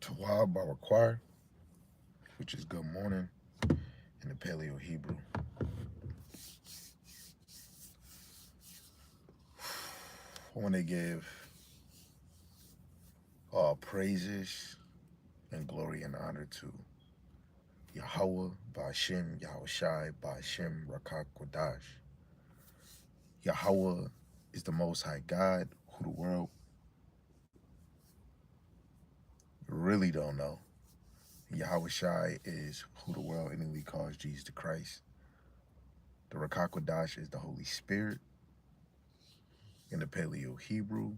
Tawab Choir, which is good morning in the Paleo Hebrew. I want to give all praises and glory and honor to Yahweh, Ba'ashem, Yahushai, Ba'ashem, Rakak, Kwadash. Yahweh is the Most High God, who the world really don't know. Yahushai is who the world innately calls Jesus the Christ. The Rakak Kwadash is the Holy Spirit. In the Paleo Hebrew,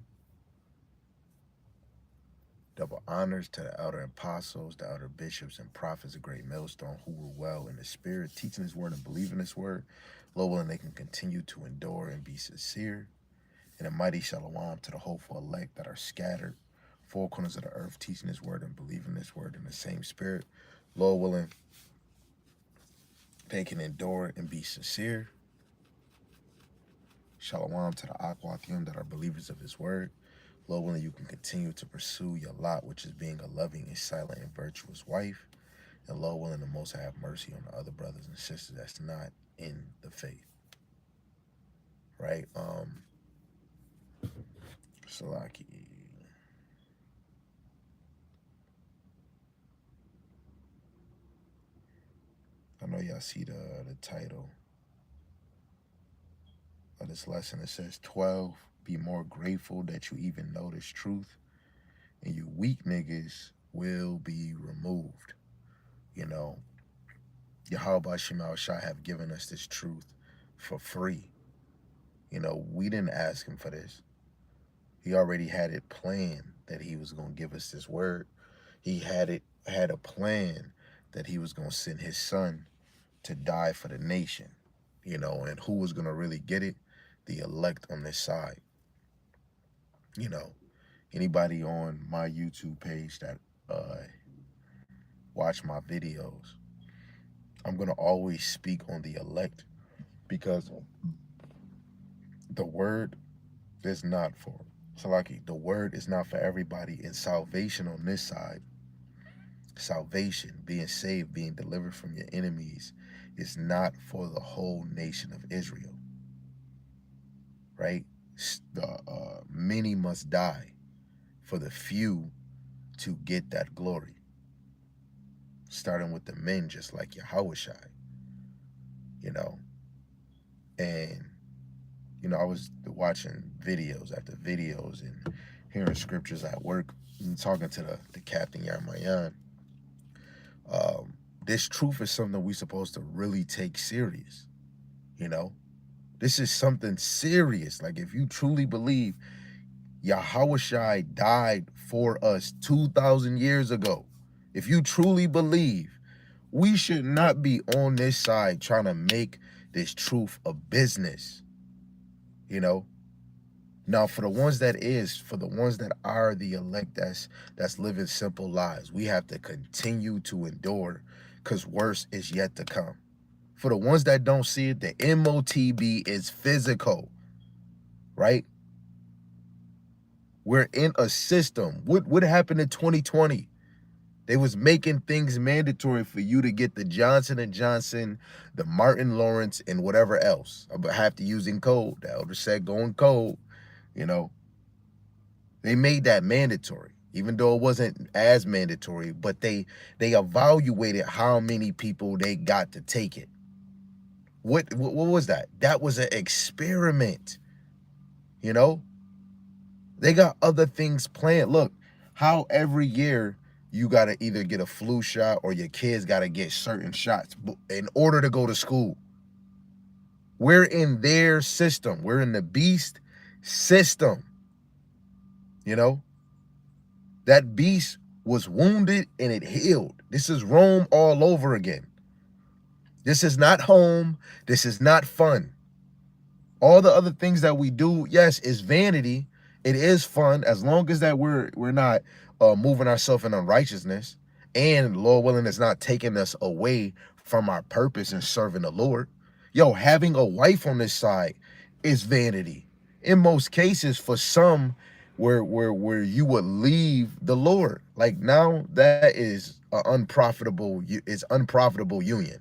double honors to the elder apostles, the elder bishops and prophets, a great millstone who were well in the spirit, teaching his word and believing his word. Lord willing, they can continue to endure and be sincere. And a mighty shalom to the hopeful elect that are scattered, four corners of the earth, teaching his word and believing his word in the same spirit. Lord willing, they can endure and be sincere. Shalom to the Aquathium that are believers of his word. Lord willing, you can continue to pursue your lot, which is being a loving and silent and virtuous wife. And Lord willing, the Most High have mercy on the other brothers and sisters that's not in the faith. Right? Salaki. I know y'all see the title of this lesson. It says 12, be more grateful that you even know this truth. And you weak niggas will be removed. You know, Yahweh Shemal Shah have given us this truth for free. You know, we didn't ask him for this. He already had it planned that he was going to give us this word. He had a plan that he was going to send his son to die for the nation. You know, and who was going to really get it? The elect on this side. You know, anybody on my YouTube page that watch my videos, I'm going to always speak on the elect because the word is not for Salaki. The word is not for everybody, and salvation on this side, salvation, being saved, being delivered from your enemies, is not for the whole nation of Israel. Right? The many must die for the few to get that glory. Starting with the men, just like Yahushai. You know, and you know, I was watching videos after videos and hearing scriptures at work and talking to the captain Yarmayan. This truth is something we're supposed to really take serious. You know, this is something serious. Like, if you truly believe Yahushai died for us 2,000 years ago, if you truly believe, we should not be on this side trying to make this truth a business. You know, now for the ones that are the elect that's living simple lives, we have to continue to endure because worse is yet to come. For the ones that don't see it, the MOTB is physical, right? We're in a system. What happened in 2020? They was making things mandatory for you to get the Johnson & Johnson, the Martin Lawrence, and whatever else. I have to using code. The elder said going code, you know. They made that mandatory, even though it wasn't as mandatory, but they evaluated how many people they got to take it. What was that? That was an experiment, you know? They got other things planned. Look, how every year you got to either get a flu shot or your kids got to get certain shots in order to go to school. We're in their system. We're in the beast system. You know, that beast was wounded and it healed. This is Rome all over again. This is not home. This is not fun. All the other things that we do, yes, is vanity. It is fun as long as that we're not moving ourselves in unrighteousness, and Lord willing, it's not taking us away from our purpose in serving the Lord. Yo, having a wife on this side is vanity. In most cases, for some, where you would leave the Lord. Like now that is a unprofitable, it's unprofitable union.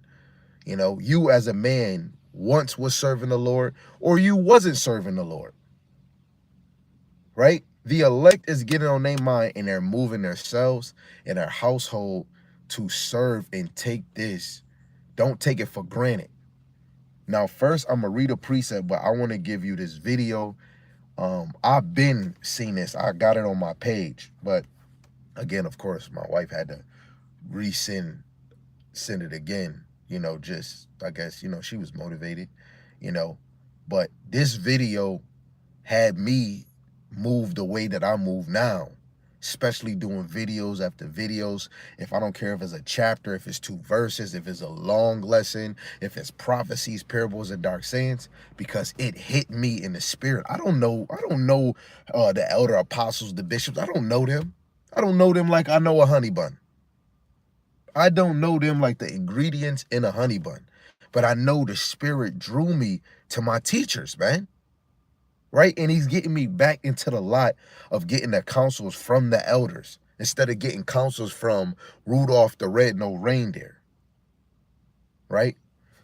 You know, you as a man once was serving the Lord or you wasn't serving the Lord, right? The elect is getting on their mind and they're moving themselves and their household to serve and take this. Don't take it for granted. Now, first, I'm gonna read a precept, but I want to give you this video. I've been seeing this. I got it on my page, but again, of course, my wife had to resend send it again. You know, just I guess she was motivated. You know, but this video had me move the way that I move now, especially doing videos after videos. If I don't care if it's a chapter, if it's 2 verses, if it's a long lesson, if it's prophecies, parables, and dark sayings, because it hit me in the spirit. I don't know the elder apostles, the bishops. I don't know them. I don't know them like I know a honey bun. I don't know them like the ingredients in a honey bun. But I know the spirit drew me to my teachers, man. Right? And he's getting me back into the lot of getting the counsels from the elders instead of getting counsels from Rudolph the Red-Nosed Reindeer. Right?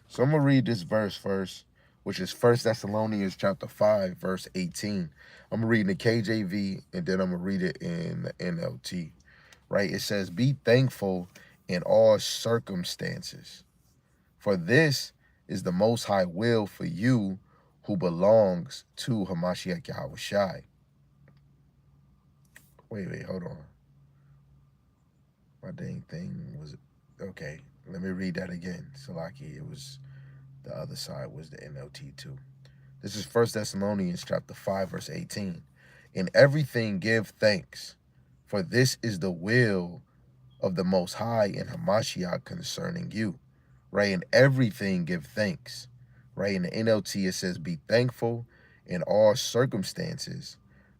So I'm going to read this verse first, which is 1 Thessalonians chapter 5, verse 18. I'm going to read in the KJV, and then I'm going to read it in the NLT. Right? It says, be thankful in all circumstances, for this is the Most High will for you who belongs to Hamashiach Yahushai. Wait, hold on. My dang thing was, okay, let me read that again. Salaki, it was, the other side was the NLT too. This is 1 Thessalonians chapter 5, verse 18. In everything give thanks, for this is the will of the Most High in Hamashiach concerning you. Right? In everything give thanks. Right? In the NLT, it says, be thankful in all circumstances,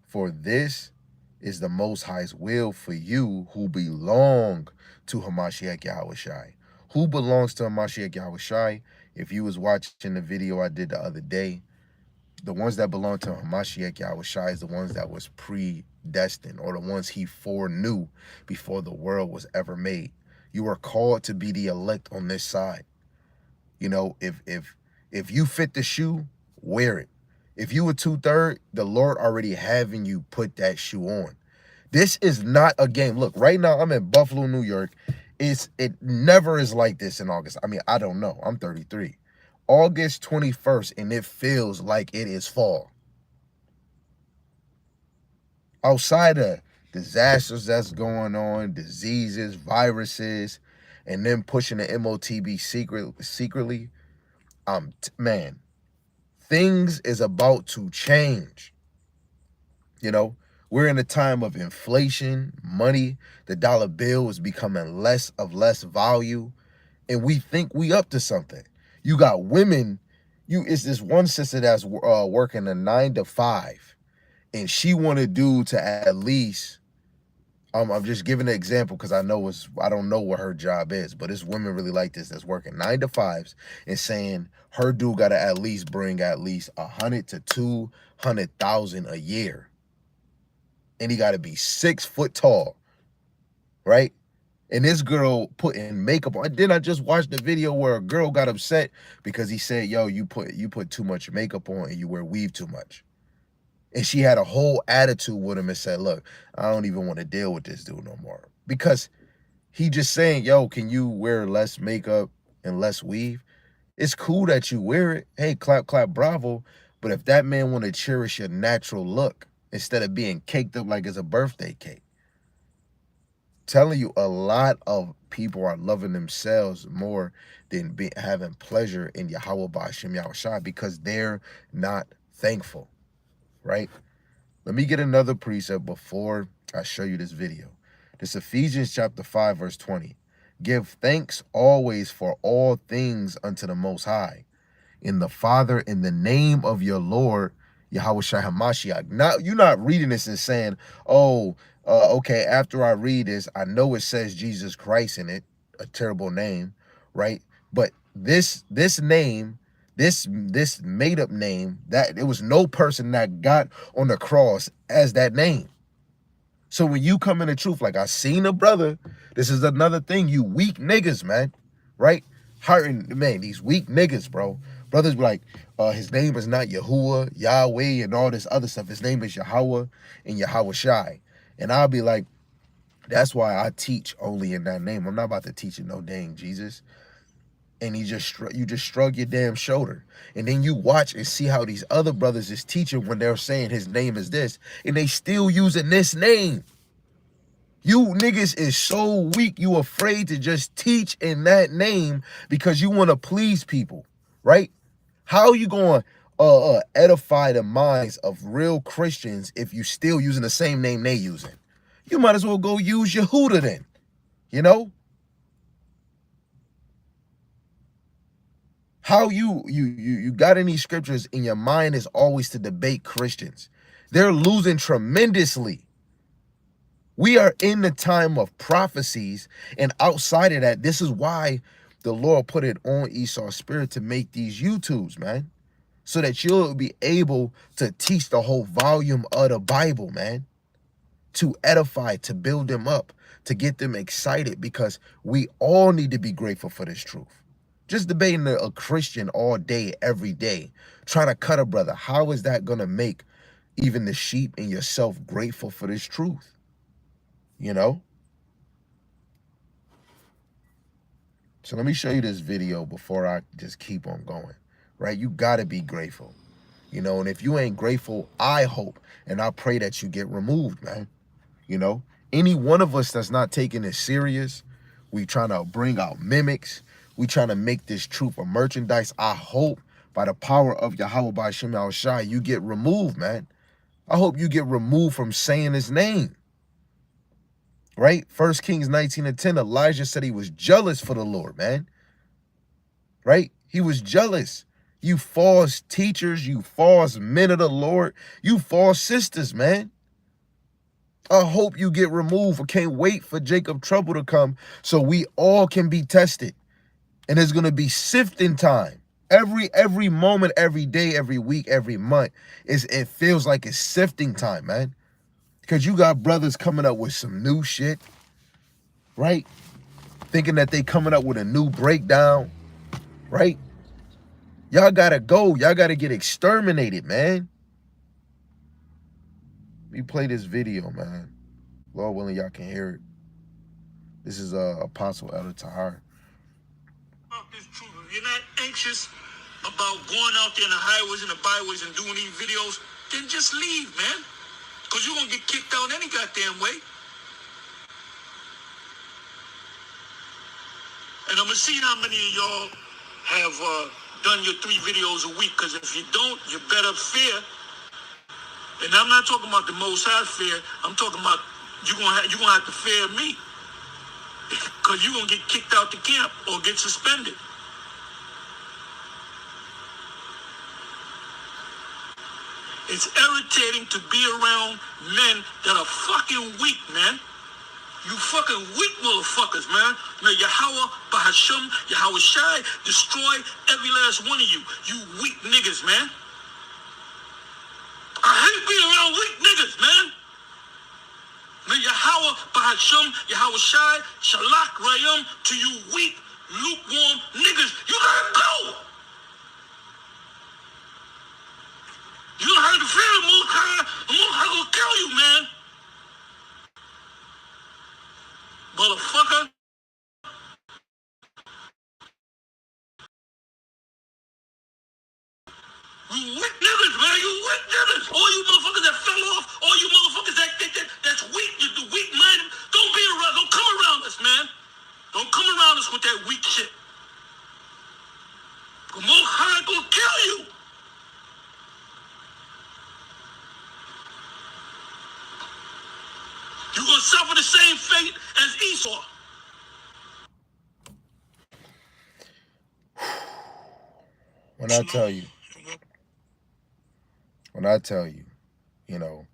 for this is the Most High's will for you who belong to Hamashiach Yahushai. Who belongs to Hamashiach Yahushai? If you was watching the video I did the other day, the ones that belong to Hamashiach Yahushai is the ones that was predestined, or the ones he foreknew before the world was ever made. You are called to be the elect on this side. You know, if you fit the shoe, wear it. If you were 2/3, the Lord already having you put that shoe on. This is not a game. Look, right now I'm in Buffalo, New York. It never is like this in August. I mean, I don't know. I'm 33. August 21st, and it feels like it is fall. Outside of disasters that's going on, diseases, viruses, and then pushing the MOTB secretly, man, things is about to change. You know, we're in a time of inflation, money, the dollar bill is becoming less value, and we think we up to something. You got women, it's this one sister that's working a 9 to 5, and she wanted dude to at least, I'm just giving an example because I don't know what her job is, but it's women really like this that's working 9 to 5s and saying her dude got to at least bring at least 100 to 200,000 a year, and he got to be 6 foot tall, right? And this girl putting makeup on. Then I just watched the video where a girl got upset because he said, "Yo, you put too much makeup on and you wear weave too much." And she had a whole attitude with him and said, "Look, I don't even want to deal with this dude no more." Because he just saying, "Yo, can you wear less makeup and less weave?" It's cool that you wear it. Hey, clap, clap, bravo. But if that man want to cherish your natural look instead of being caked up like it's a birthday cake, telling you, a lot of people are loving themselves more than having pleasure in Yahweh Ba'ashem Yahushua because they're not thankful, right? Let me get another precept before I show you this video. This Ephesians chapter 5, verse 20. Give thanks always for all things unto the Most High, in the Father, in the name of your Lord, Yahweh Shai HaMashiach. Now, you're not reading this and saying, oh, okay, after I read this, I know it says Jesus Christ in it, a terrible name, right? But this name, this made-up name, that there was no person that got on the cross as that name. So when you come in the truth, like I seen a brother, this is another thing, you weak niggas, man, right? Hurting, man, these weak niggas, bro. Brothers be like, his name is not Yahuwah, Yahweh, and all this other stuff. His name is Yahweh and Yahweh Shai. And I'll be like, that's why I teach only in that name. I'm not about to teach in no dang Jesus. And you just shrug your damn shoulder, and then you watch and see how these other brothers is teaching when they're saying his name is this, and they still using this name. You niggas is so weak, you afraid to just teach in that name because you want to please people, right? How are you going to edify the minds of real Christians if you still using the same name they using? You might as well go use Yehuda then, you know? How you got any scriptures in your mind is always to debate Christians. They're losing tremendously. We are in the time of prophecies, and outside of that, this is why the Lord put it on Esau's spirit to make these YouTubes, man, so that you'll be able to teach the whole volume of the Bible, man, to edify, to build them up, to get them excited, because we all need to be grateful for this truth. Just debating a Christian all day, every day, trying to cut a brother, how is that going to make even the sheep and yourself grateful for this truth? You know? So let me show you this video before I just keep on going, right? You got to be grateful, you know? And if you ain't grateful, I hope and I pray that you get removed, man. You know, any one of us that's not taking this serious, we trying to bring out mimics, we trying to make this truth a merchandise. I hope by the power of Yahweh by Shem Shai, you get removed, man. I hope you get removed from saying his name. Right? 1 Kings 19:10, Elijah said he was jealous for the Lord, man. Right? He was jealous. You false teachers, you false men of the Lord, you false sisters, man. I hope you get removed. I can't wait for Jacob trouble to come so we all can be tested. And it's going to be sifting time. Every moment, every day, every week, every month, it feels like it's sifting time, man. Because you got brothers coming up with some new shit, right? Thinking that they coming up with a new breakdown, right? Y'all got to go. Y'all got to get exterminated, man. Let me play this video, man. Lord willing, y'all can hear it. This is Apostle Elder Tahar. You're not anxious about going out there in the highways and the byways and doing these videos, then just leave, man. Because you're going to get kicked out any goddamn way. And I'm going to see how many of y'all have done your 3 videos a week. Because if you don't, you better fear. And I'm not talking about the Most High fear. I'm talking about you're gonna have to fear me. Because you're going to get kicked out the camp or get suspended. It's irritating to be around men that are fucking weak, man. You fucking weak motherfuckers, man. May Yahweh, Bahasham, Yahweh Shai destroy every last one of you. You weak niggas, man. I hate being around weak niggas, man. May Yahweh, Bahasham, Yahweh Shai, Shalak Rayam to you weak, lukewarm niggas. You gotta go. You don't have to fear the Most High. The Most High gonna kill you, man. Motherfucker. You weak niggas, man. You weak niggas. All you motherfuckers that fell off, all you motherfuckers that's weak, you're the weak minded. Don't be around. Don't come around us, man. Don't come around us with that weak shit. The Most High gonna kill you. You're gonna suffer the same fate as Esau. When I tell you, you know,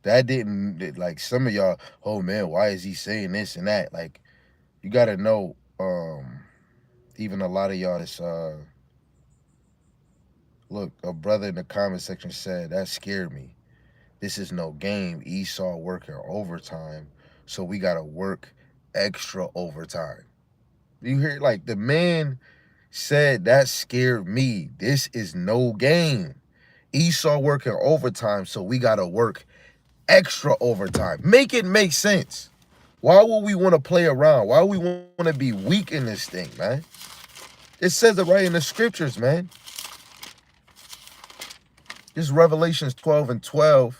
that didn't, like, some of y'all, oh man, why is he saying this and that? Like, you gotta know, even a lot of y'all that's look, a brother in the comment section said that scared me. This is no game. Esau working overtime, so we gotta work extra overtime. You hear, like, the man said that scared me. This is no game. Esau working overtime, so we gotta work extra overtime. Make it make sense. Why would we want to play around? Why would we want to be weak in this thing, man? It says it right in the scriptures, man. This Revelations 12:12.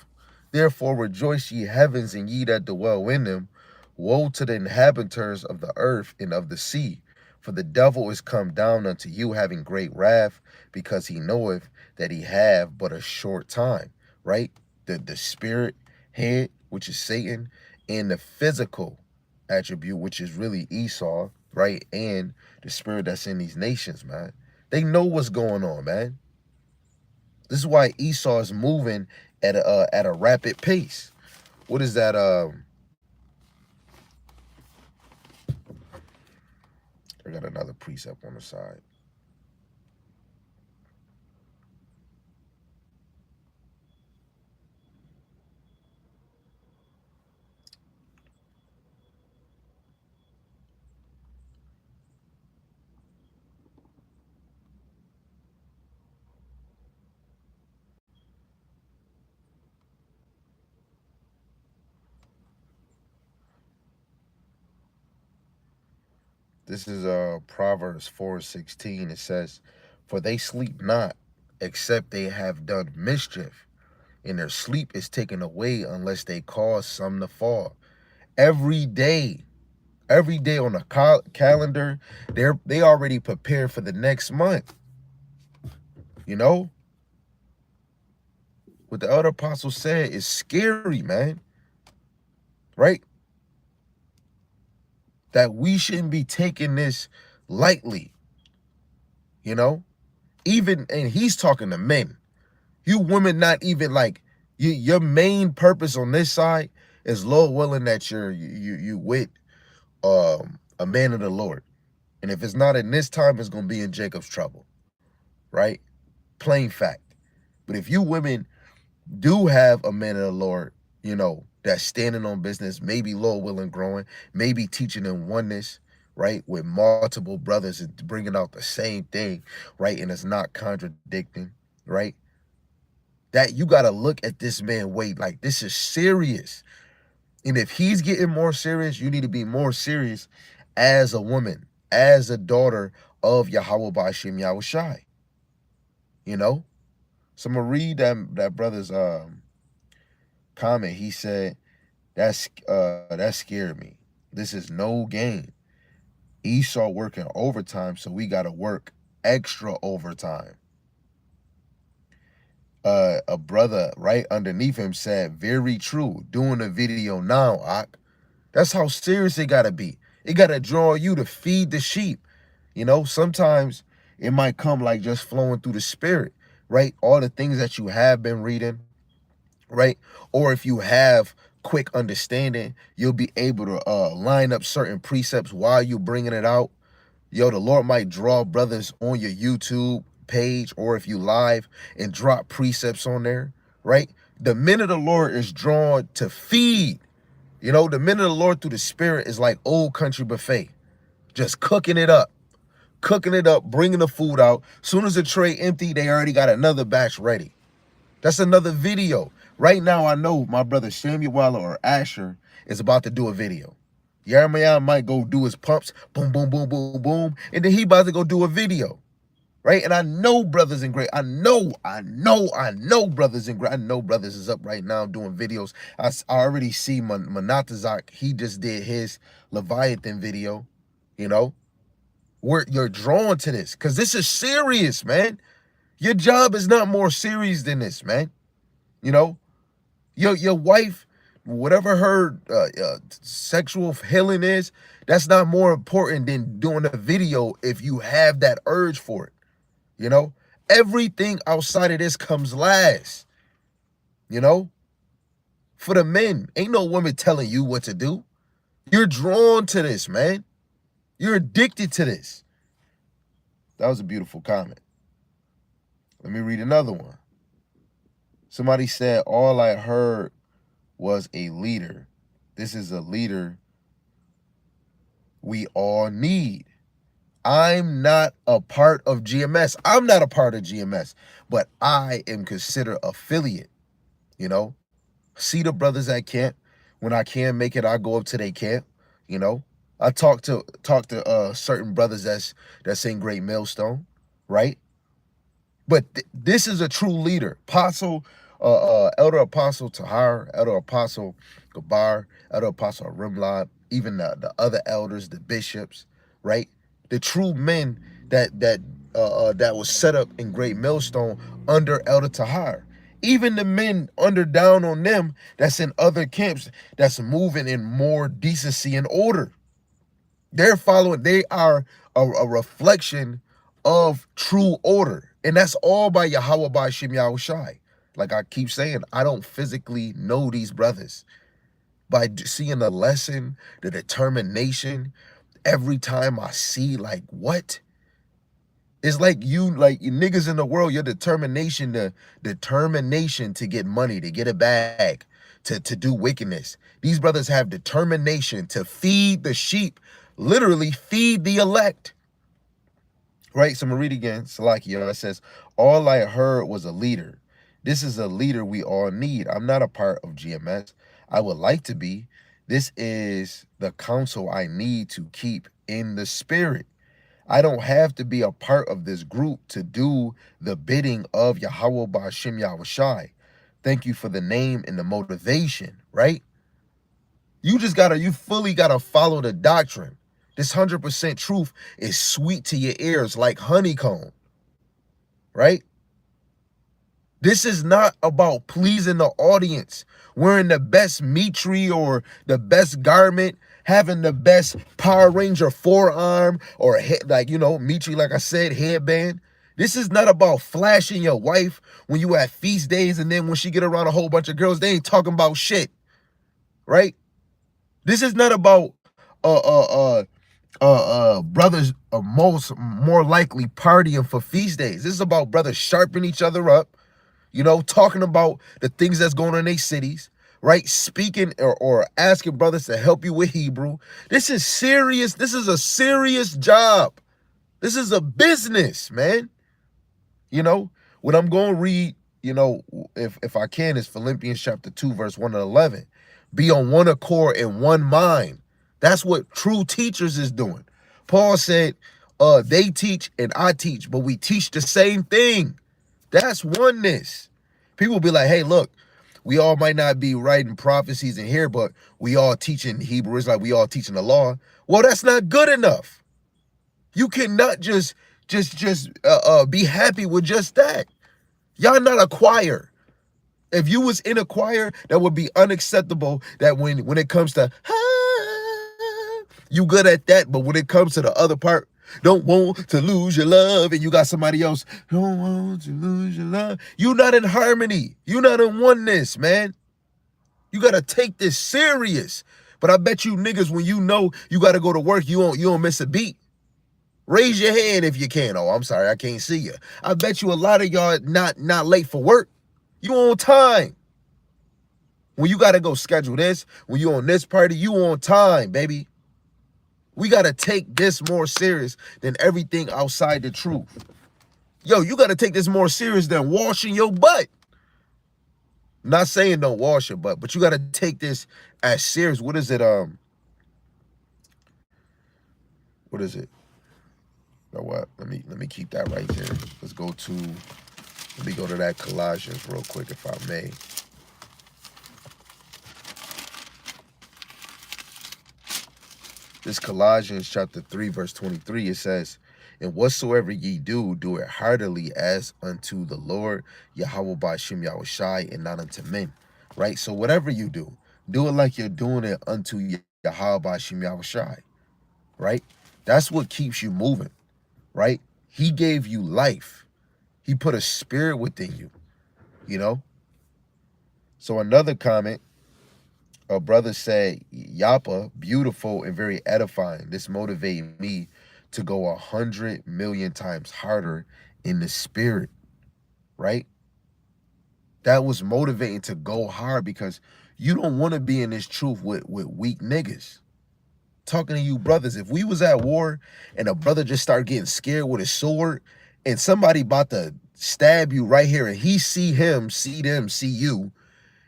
Therefore rejoice ye heavens and ye that dwell in them. Woe to the inhabitants of the earth and of the sea. For the devil is come down unto you having great wrath, because he knoweth that he have but a short time. Right? The spirit head, which is Satan, and the physical attribute, which is really Esau, right? And the spirit that's in these nations, man. They know what's going on, man. This is why Esau is moving at a rapid pace. What is that? I got another precept on the side. This is Proverbs 4:16. It says, "For they sleep not, except they have done mischief, and their sleep is taken away unless they cause some to fall." Every day on the calendar, they already prepared for the next month. You know what the other apostle said is scary, man. Right? That we shouldn't be taking this lightly. You know, even, and he's talking to men. You women, not even like your main purpose on this side is, Lord willing, that you with a man of the Lord. And if it's not in this time, it's gonna be in Jacob's trouble, right? Plain fact. But if you women do have a man of the Lord, that's standing on business, maybe Lord willing growing, maybe teaching in oneness, right, with multiple brothers and bringing out the same thing, right, and it's not contradicting, right? That you got to look at this man, wait, like, this is serious. And if he's getting more serious, you need to be more serious as a woman, as a daughter of Yahweh Ba'ashem Yahushai. So I'm gonna read that brother's comment. He said, that scared me. This is no game. Esau working overtime, so we gotta work extra overtime. A brother right underneath him said, very true. Doing a video now, Ak. That's how serious it gotta be. It gotta draw you to feed the sheep. Sometimes it might come like just flowing through the spirit, right? All the things that you have been reading, right? Or if you have quick understanding, you'll be able to line up certain precepts while you're bringing it out. The Lord might draw brothers on your YouTube page, or if you live, and drop precepts on there, right? The men of the Lord is drawn to feed. The men of the Lord through the spirit is like old country buffet, just cooking it up, bringing the food out. Soon as the tray empty, they already got another batch ready. That's another video. Right now, I know my brother Samuel or Asher is about to do a video. Jeremiah might go do his pumps, boom, boom, boom, boom, boom, and then he about to go do a video, right? And I know brothers in great. I know brothers in great. I know brothers is up right now doing videos. I already see Manatazak. He just did his Leviathan video. Where you're drawn to this, because this is serious, man. Your job is not more serious than this, man. Your wife, whatever her sexual healing is, that's not more important than doing a video if you have that urge for it. Everything outside of this comes last. For the men, ain't no woman telling you what to do. You're drawn to this, man. You're addicted to this. That was a beautiful comment. Let me read another one. Somebody said, all I heard was a leader. This is a leader we all need. I'm not a part of GMS. I'm not a part of GMS, but I am considered affiliate, you know? See the brothers at camp. When I can make it, I go up to their camp, you know? I talk to certain brothers that's in Great Millstone, right? But this is a true leader. Elder Apostle Tahar, Elder Apostle Gabar, Elder Apostle Rimlad, even the other elders, the bishops, right? The true men that was set up in Great Millstone under Elder Tahar. Even the men under down on them that's in other camps that's moving in more decency and order. They're following, they are a reflection of true order. And that's all by Yahweh by Shem Yahushai. Like I keep saying, I don't physically know these brothers. By seeing the lesson, the determination, every time I see, like, what? It's like you niggas in the world, your determination to get money, to get a bag, to do wickedness. These brothers have determination to feed the sheep, literally feed the elect. Right? So I'm gonna read again. Salakia, it says, all I heard was a leader. This is a leader we all need. I'm not a part of GMS. I would like to be. This is the counsel I need to keep in the spirit. I don't have to be a part of this group to do the bidding of Yahweh Ba'ashem Yahushai. Thank you for the name and the motivation, right? You fully gotta follow the doctrine. This 100% truth is sweet to your ears like honeycomb, right? This is not about pleasing the audience, wearing the best mitri or the best garment, having the best Power Ranger forearm or mitri, like I said, headband. This is not about flashing your wife when you at feast days and then when she get around a whole bunch of girls, they ain't talking about shit, right? This is not about brothers more likely partying for feast days. This is about brothers sharpening each other up, talking about the things that's going on in their cities, right? Speaking or asking brothers to help you with Hebrew. This is serious. This is a serious job. This is a business, man. What I'm going to read, if I can, is Philippians chapter 2, verse 1 to 11. Be on one accord and one mind. That's what true teachers is doing. Paul said, they teach and I teach, but we teach the same thing. That's oneness. People be like, hey, look, we all might not be writing prophecies in here, but we all teaching Hebrew. It's like we all teaching the law. Well, that's not good enough. You cannot just be happy with just that. Y'all not a choir. If you was in a choir, that would be unacceptable. That when it comes to you good at that, but when it comes to the other part, don't want to lose your love, and you got somebody else, don't want to lose your love. You're not in harmony. You're not in oneness, man. You gotta take this serious. But I bet you niggas, when you know you gotta go to work, you don't miss a beat. Raise your hand if you can. Oh, I'm sorry, I can't see you. I bet you a lot of y'all not late for work. You on time. When you gotta go schedule this, when you on this party, you on time, baby. We gotta take this more serious than everything outside the truth. Yo, you gotta take this more serious than washing your butt. Not saying don't wash your butt, but you gotta take this as serious. What is it? What is it? You know what? Let me keep that right there. Let me go to that Colossians real quick, if I may. This Colossians chapter 3, verse 23, it says, and whatsoever ye do, do it heartily as unto the Lord, Yahweh Ba'ashem Yahushai, and not unto men. Right? So whatever you do it like you're doing it unto Yahweh Ba'ashem Yahushai. Right? That's what keeps you moving. Right? He gave you life. He put a spirit within you, So another comment, a brother said, Yapa, beautiful and very edifying. This motivated me to go 100 million times harder in the spirit, right? That was motivating to go hard because you don't want to be in this truth with weak niggas. Talking to you brothers, if we was at war and a brother just started getting scared with a sword and somebody about to stab you right here and he see him, see them, see you,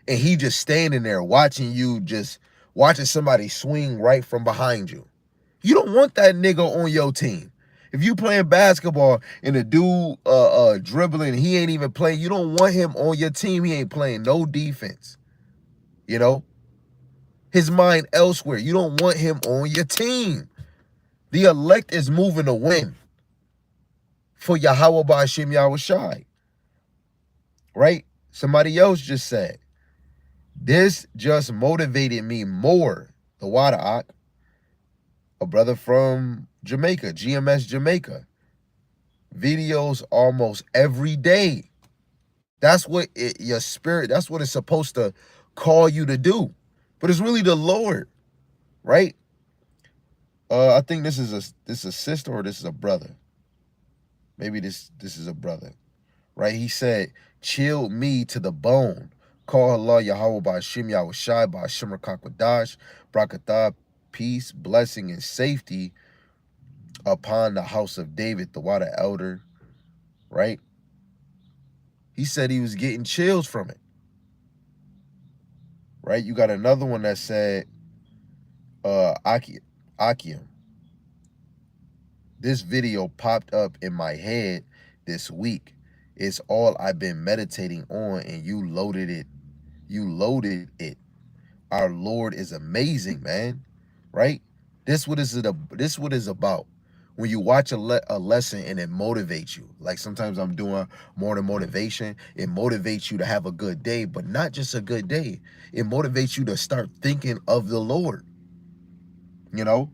and he just standing there watching you, just watching somebody swing right from behind you. You don't want that nigga on your team. If you playing basketball and the dude dribbling, he ain't even playing, you don't want him on your team. He ain't playing no defense. You know? His mind elsewhere. You don't want him on your team. The elect is moving to win for Yahweh Ba'Shem Yahushai. Right? Somebody else just said, this just motivated me more. The Wada'ak, a brother from Jamaica, GMS Jamaica. Videos almost every day. That's what your spirit, that's what it's supposed to call you to do. But it's really the Lord, right? I think this is a sister or this is a brother. Maybe this is a brother, right? He said, chill me to the bone. Call Allah Yahweh Ba'Shem Yahushai Ba'Shem Rakakwadash, Brakatah, peace, blessing, and safety upon the house of David, the water elder, right? He said he was getting chills from it, right? You got another one that said, Akim. This video popped up in my head this week. It's all I've been meditating on, and you loaded it. You loaded it. Our Lord is amazing, man. Right? This what is about. When you watch a lesson and it motivates you. Like sometimes I'm doing morning motivation. It motivates you to have a good day, but not just a good day. It motivates you to start thinking of the Lord. You know?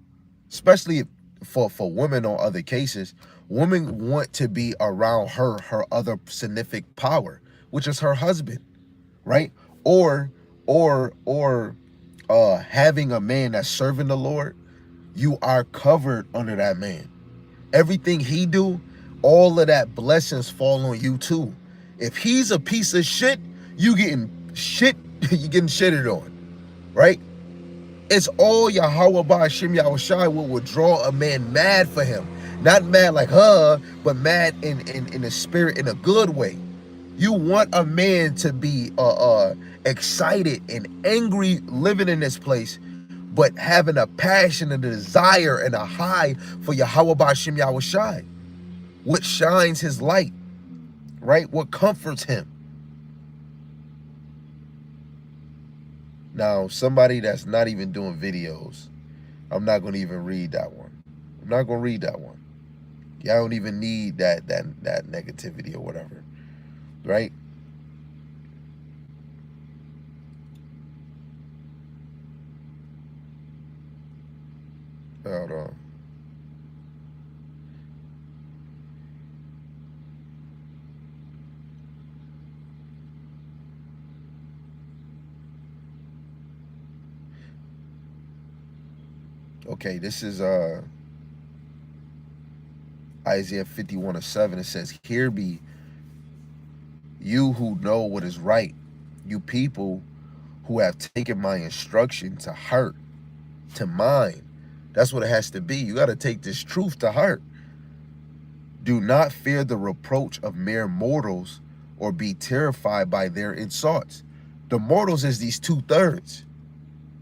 Especially for women on other cases. Women want to be around her other significant power, which is her husband, right? Or having a man that's serving the Lord, you are covered under that man. Everything he do, all of that blessings fall on you too. If he's a piece of shit, you getting shitted on, right? It's all Yahweh Ba'Shem Yahushai will draw a man mad for him. Not mad like but mad in the spirit, in a good way. You want a man to be excited and angry living in this place, but having a passion and a desire and a high for Yahweh Ba'Shem Yahushai. What shines his light, right? What comforts him. Now, somebody that's not even doing videos, I'm not going to even read that one. I'm not going to read that one. Y'all don't even need that negativity or whatever, right? Hold on. Okay, this is Isaiah 51:7. It says, "Hear me, you who know what is right, you people who have taken my instruction to heart, to mind." That's what it has to be. You got to take this truth to heart. Do not fear the reproach of mere mortals or be terrified by their insults. The mortals is these 2/3.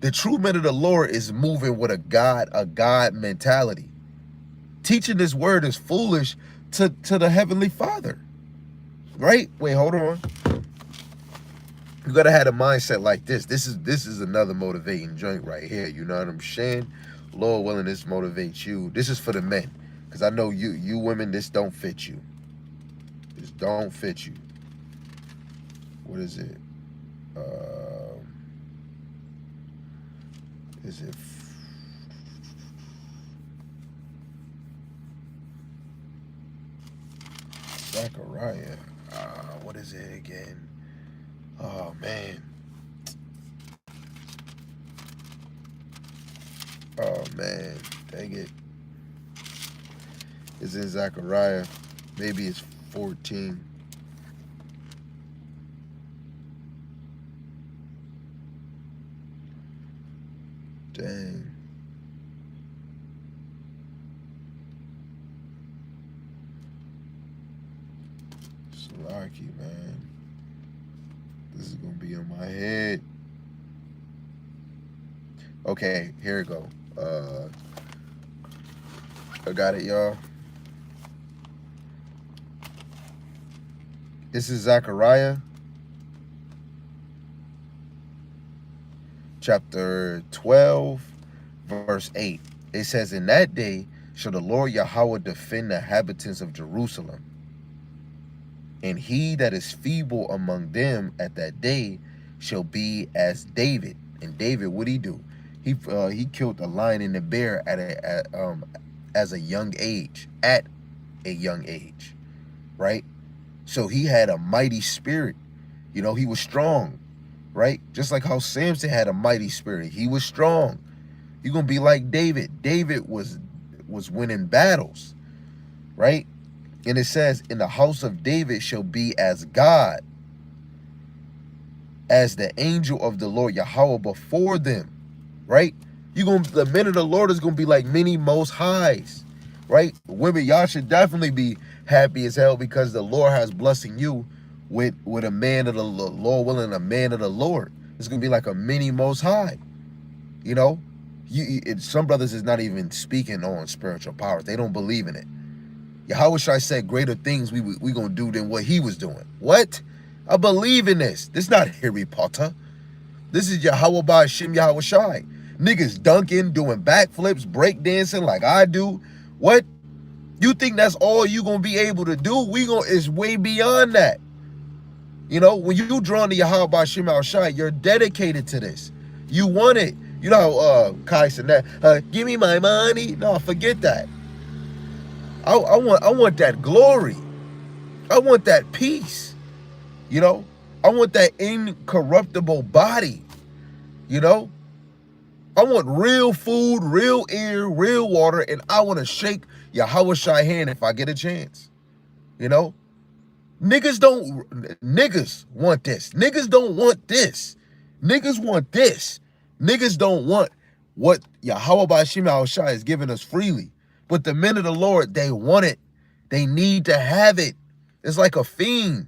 The true men of the Lord is moving with a God mentality. Teaching this word is foolish to the Heavenly Father. Right? Wait, hold on. You gotta have a mindset like this. This is another motivating joint right here. You know what I'm saying? Lord willing, this motivates you. This is for the men. Because I know you women, this don't fit you. This don't fit you. What is it? Is it Zechariah? What is it again? Oh man. Oh man. Dang it. It's in Zechariah. Maybe it's 14. Dang. Salaki, man. This is gonna be in my head. Okay, here we go. I got it, y'all. This is Zechariah chapter 12, verse 8. It says, in that day shall the Lord Yahweh defend the inhabitants of Jerusalem. And he that is feeble among them at that day shall be as David. And David, what'd he do? He killed the lion and the bear as a young age, at a young age, right? So he had a mighty spirit. You know, he was strong, right? Just like how Samson had a mighty spirit. He was strong. You're gonna be like David. David was winning battles, right? And it says, in the house of David shall be as God, as the angel of the Lord Yahweh before them, right? The men of the Lord is gonna be like many most highs, right? Women, y'all should definitely be happy as hell because the Lord has blessing you with a man of the Lord willing, a man of the Lord. It's gonna be like a mini most high, you know. Some brothers is not even speaking on spiritual powers. They don't believe in it. Yahweh Shai said greater things we gonna do than what he was doing. What? I believe in this. This is not Harry Potter. This is Yahweh by Hashem Yahweh Shai. Niggas dunking, doing backflips, breakdancing like I do. What? You think that's all you gonna be able to do? It's way beyond that. You know, when you drawn to Yahweh by Hashem Yahweh Shai, you're dedicated to this. You want it. You know how Kai said that, give me my money. No, forget that. I want that glory. I want that peace. You know, I want that incorruptible body. You know, I want real food, real air, real water, and I want to shake Yahweh Shai hand if I get a chance. You know, niggas want this. Niggas don't want this. Niggas want this. Niggas don't want what Yahweh Bashim Yahweh Shai is giving us freely. But the men of the Lord, they want it. They need to have it. It's like a fiend.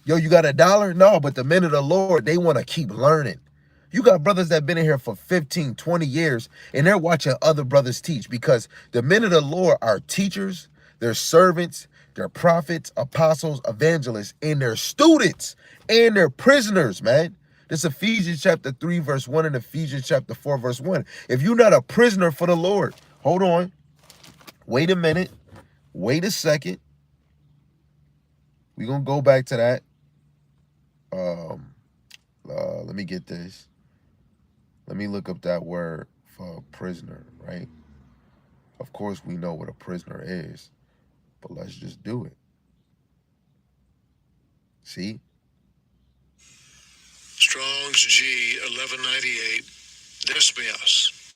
Yo, you got $1? No, but the men of the Lord, they want to keep learning. You got brothers that been in here for 15, 20 years, and they're watching other brothers teach because the men of the Lord are teachers, they're servants, they're prophets, apostles, evangelists, and they're students, and they're prisoners, man. This Ephesians chapter 3, verse 1, and Ephesians chapter 4, verse 1. If you're not a prisoner for the Lord, hold on. Wait a minute. Wait a second. We're going to go back to that. Let me get this. Let me look up that word for prisoner, right? Of course, we know what a prisoner is, but let's just do it. See? Strong's G 1198. Despias.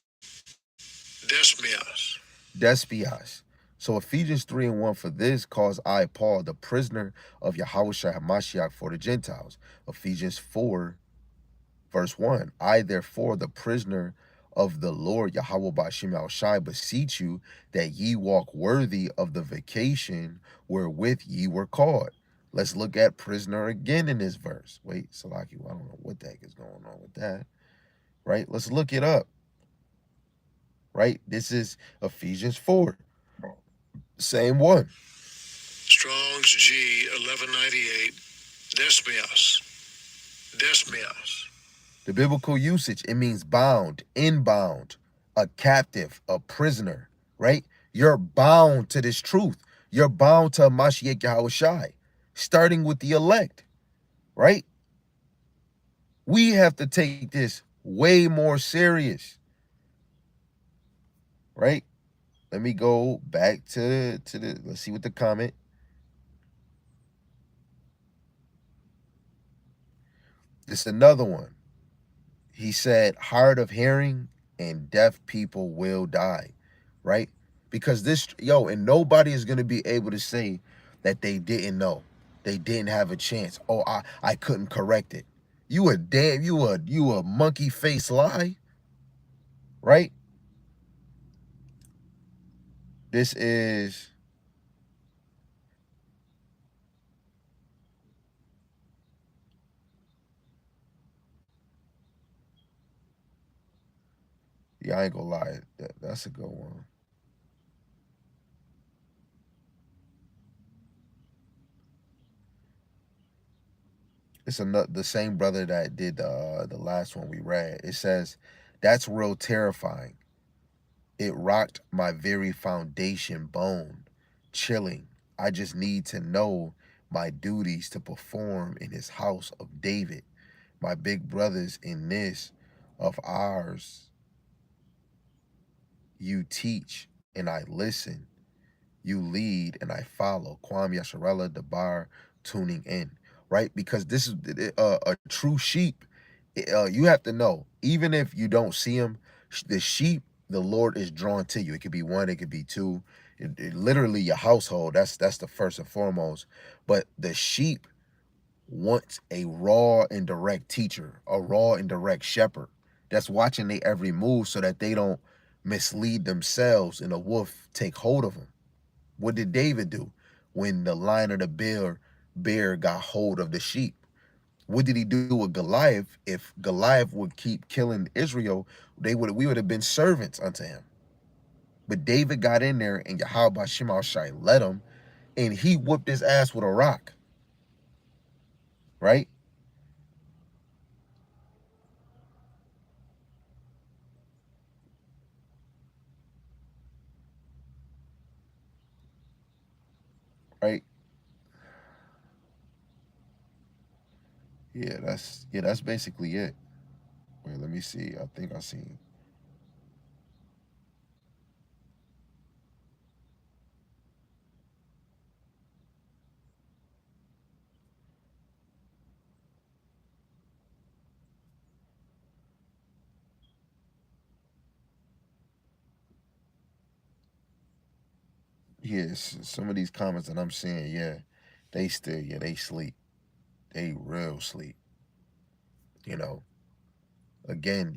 Despias. Despias. So Ephesians 3 and 1, for this cause I, Paul, the prisoner of Yahushua HaMashiach for the Gentiles. Ephesians 4, verse 1, I, therefore, the prisoner of the Lord Yahweh Bashim Al Shai, beseech you that ye walk worthy of the vocation wherewith ye were called. Let's look at prisoner again in this verse. Wait, Salaki, I don't know what the heck is going on with that. Right? Let's look it up. Right? This is Ephesians 4. Same one. Strong's G 1198. Despias. Despias. The biblical usage, it means bound, inbound, a captive, a prisoner, right? You're bound to this truth. You're bound to Mashiach Yahweh Shai, starting with the elect, right? We have to take this way more serious, right? Let me go back to let's see what the comment. This is another one. He said, hard of hearing and deaf people will die, right? Because and nobody is going to be able to say that they didn't know. They didn't have a chance. Oh, I couldn't correct it. You a monkey face lie. right? This is, yeah, I ain't gonna lie. That's a good one. It's another the same brother that did the last one we read. It says, "That's real terrifying. It rocked my very foundation bone, chilling. I just need to know my duties to perform in his house of David. My big brothers in this of ours, you teach and I listen. You lead and I follow." Kwam Yasharella Debar tuning in, right? Because this is a true sheep. You have to know, even if you don't see him, the sheep, the Lord is drawn to you. It could be one, it could be two. Literally, your household. That's the first and foremost. But the sheep wants a raw and direct teacher, a raw and direct shepherd that's watching their every move so that they don't mislead themselves and a wolf take hold of them. What did David do when the lion or the bear got hold of the sheep? What did he do with Goliath? If Goliath would keep killing Israel, we would have been servants unto him. But David got in there and Yahweh Shemal Shai led him, and he whooped his ass with a rock, right? Right? That's basically it. Wait, let me see. I think I seen. Yes, some of these comments that I'm seeing, yeah, they sleep. They real sleep, you know. Again,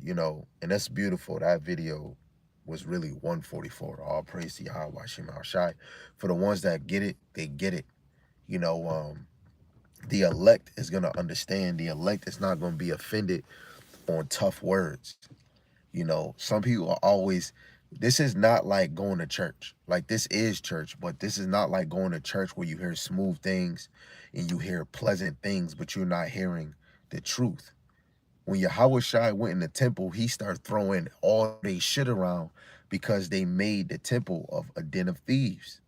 and that's beautiful. That video was really 144. All praise to Yahweh Shem Al Shai. For the ones that get it, they get it. You know, the elect is gonna understand. The elect is not gonna be offended on tough words. Some people are always, this is not like going to church. Like, this is church, but this is not like going to church where you hear smooth things and you hear pleasant things, but you're not hearing the truth. When Yahweh Shai went in the temple, he started throwing all they shit around because they made the temple of a den of thieves.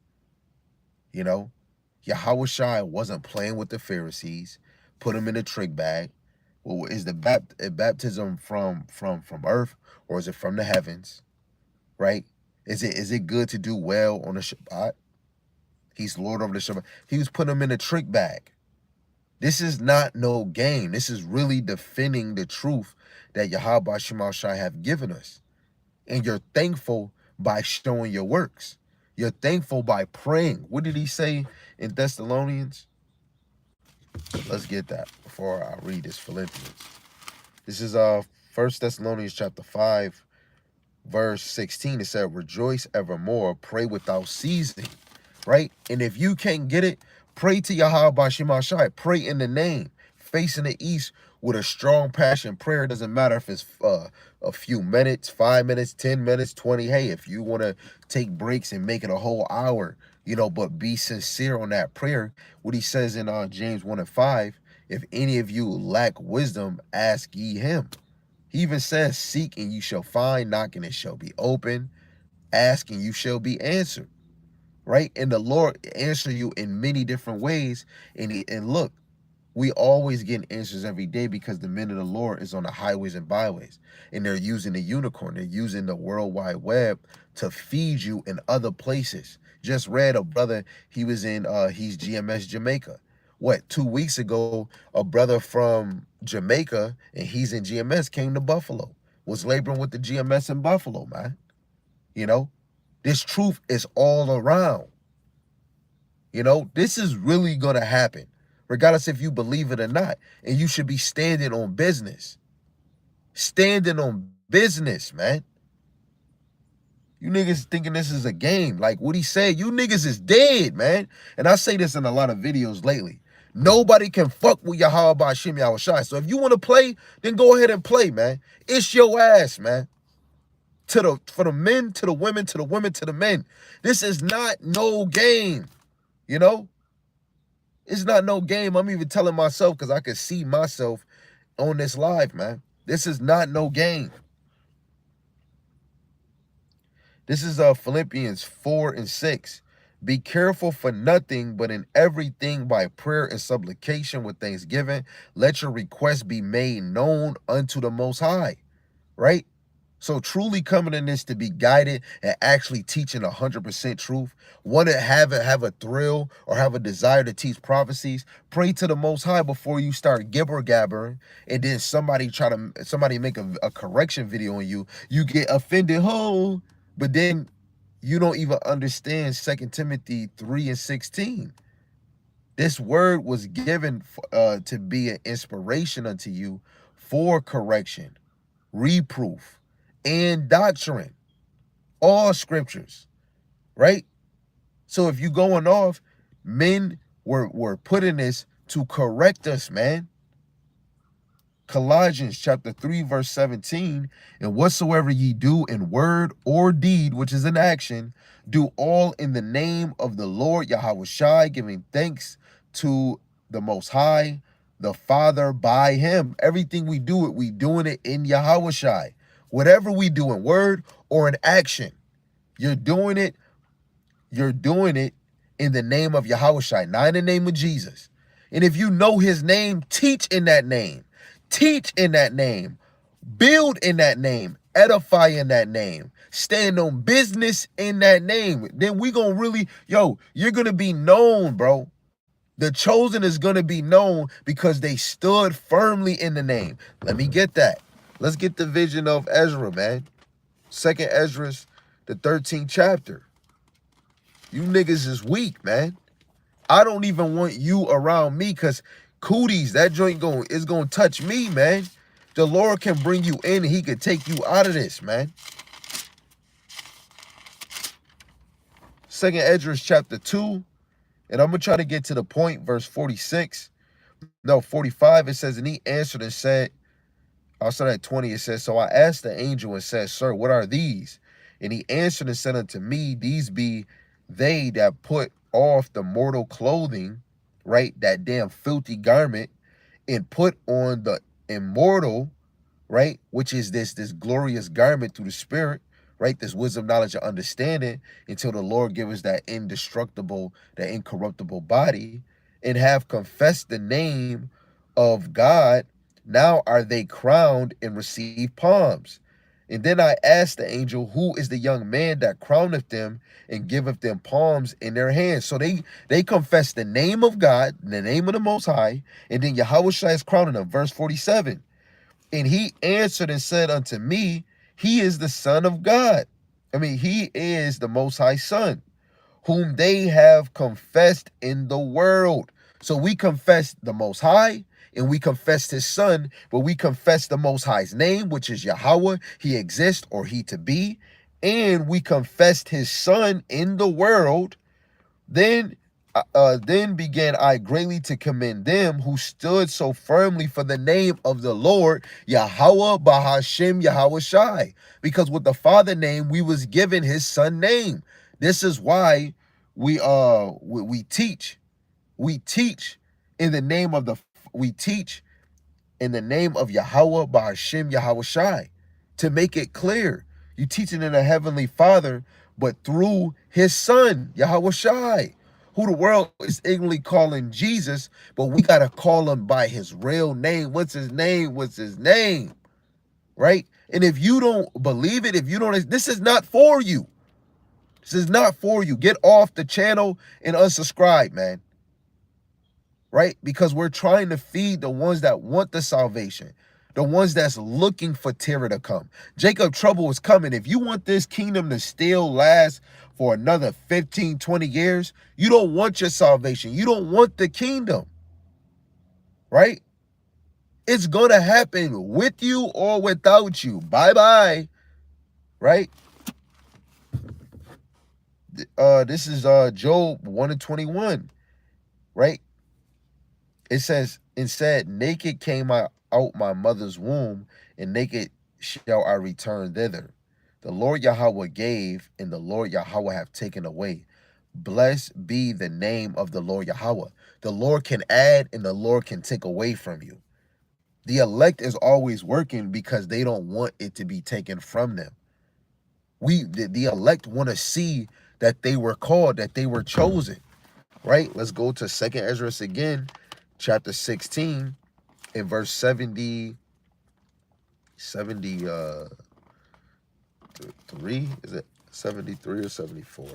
You know, Yahweh Shai wasn't playing with the Pharisees, put them in a trick bag. Well, is the baptism from earth, or is it from the heavens? Right? Is it good to do well on the Shabbat? He's Lord over the Shabbat. He was putting them in a trick bag. This is not no game. This is really defending the truth that Yahweh Shemal Shai have given us. And you're thankful by showing your works. You're thankful by praying. What did he say in Thessalonians? Let's get that before I read this Philippians. This is First Thessalonians chapter 5, verse 16. It said, "Rejoice evermore, pray without ceasing." Right? And if you can't get it, pray to Yahweh Shema Shai. Pray in the name, facing the east with a strong passion. Prayer doesn't matter if it's a few minutes, 5 minutes, 10 minutes, 20. Hey, if you want to take breaks and make it a whole hour, but be sincere on that prayer. What he says in James 1 and 5, if any of you lack wisdom, ask ye him. He even says, seek and you shall find, knock and it shall be open, ask and you shall be answered. Right? And the Lord answer you in many different ways. And look, we always get answers every day because the men of the Lord is on the highways and byways. And they're using the unicorn. They're using the World Wide Web to feed you in other places. Just read a brother, he was in he's GMS Jamaica. What, 2 weeks ago, a brother from Jamaica, and he's in GMS, came to Buffalo, was laboring with the GMS in Buffalo, man. You know, this truth is all around. This is really going to happen, regardless if you believe it or not. And you should be standing on business. Standing on business, man. You niggas thinking this is a game. Like what he said, you niggas is dead, man. And I say this in a lot of videos lately. Nobody can fuck with Yahweh Ba'ashim Yahushai. So if you want to play, then go ahead and play, man. It's your ass, man. For the men, to the women, to the women, to the men. This is not no game, you know? It's not no game. I'm even telling myself because I can see myself on this live, man. This is not no game. This is Philippians 4 and 6. Be careful for nothing, but in everything by prayer and supplication with thanksgiving, let your requests be made known unto the Most High, right? So truly coming in this to be guided and actually teaching 100% truth, want to have a thrill or have a desire to teach prophecies, pray to the Most High before you start gibber gabbering, and then somebody make a correction video on you, you get offended, but then you don't even understand 2 Timothy 3 and 16. This word was given to be an inspiration unto you for correction, reproof, and doctrine. All scriptures, right? So if you going off, men were put in this to correct us, man. Colossians chapter 3, verse 17, and whatsoever ye do in word or deed, which is an action, do all in the name of the Lord Yahushai, giving thanks to the Most High, the Father, by him. Everything we do, we doing it in Yahushai. Whatever we do in word or in action, you're doing it in the name of Yahushai, not in the name of Jesus. And if you know his name, teach in that name. Teach in that name, build in that name, edify in that name, stand on business in that name. Then we gonna really, you're gonna be known, bro. The chosen is gonna be known because they stood firmly in the name. Let me get that. Let's get the vision of Ezra, man. Second Ezra, the 13th chapter. You niggas is weak, man. I don't even want you around me because cooties, that joint is gonna touch me, man. The Lord can bring you in and he could take you out of this, man. Second Ezra chapter 2, and I'm gonna try to get to the point, verse 46. No, 45, it says, and he answered and said, I'll start at 20, it says, so I asked the angel and said, sir, what are these? And he answered and said unto me, these be they that put off the mortal clothing, right, that damn filthy garment, and put on the immortal, right, which is this glorious garment through the Spirit, right, this wisdom, knowledge, and understanding, until the Lord give us that indestructible, that incorruptible body, and have confessed the name of God. Now are they crowned and receive palms. And then I asked the angel, who is the young man that crowneth them and giveth them palms in their hands? So they confess the name of God, the name of the Most High, and then Yahushua is crowning them. Verse 47. And he answered and said unto me, he is the Son of God. He is the Most High Son, whom they have confessed in the world. So we confess the Most High, and we confessed his Son, but we confess the Most High's name, which is Yahweh, he exists or he to be, and we confessed his Son in the world. Then began I greatly to commend them who stood so firmly for the name of the Lord, Yahweh Bahashim Yahushai. Because with the Father name, we was given his Son name. This is why we teach. We teach in the name of Yahweh Bahashim Yahushai. To make it clear, you teaching in a heavenly Father, but through his Son, Yahushai, who the world is ignorantly calling Jesus, but we got to call him by his real name. What's his name? What's his name? Right? And if you don't believe it, this is not for you. This is not for you. Get off the channel and unsubscribe, man. Right? Because we're trying to feed the ones that want the salvation, the ones that's looking for terror to come. Jacob trouble is coming. If you want this kingdom to still last for another 15, 20 years, you don't want your salvation. You don't want the kingdom, right? It's going to happen with you or without you. Bye-bye, right? This is Job 1 and 21, right? It says, and said, naked came I out my mother's womb, and naked shall I return thither. The Lord Yahweh gave, and the Lord Yahweh have taken away. Blessed be the name of the Lord Yahweh. The Lord can add, and the Lord can take away from you. The elect is always working because they don't want it to be taken from them. The elect want to see that they were called, that they were chosen, right? Let's go to 2nd Ezra again, chapter 16, in verse 73. Is it 73 or 74?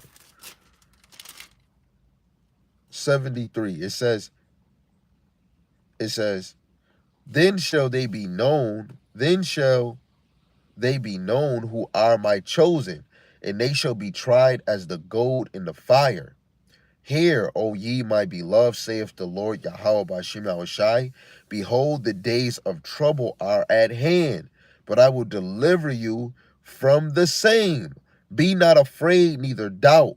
73. It says, then shall they be known, who are my chosen, and they shall be tried as the gold in the fire. Hear, O ye my beloved, saith the Lord Yahweh Bashim Yahushai, behold, the days of trouble are at hand, but I will deliver you from the same. Be not afraid, neither doubt,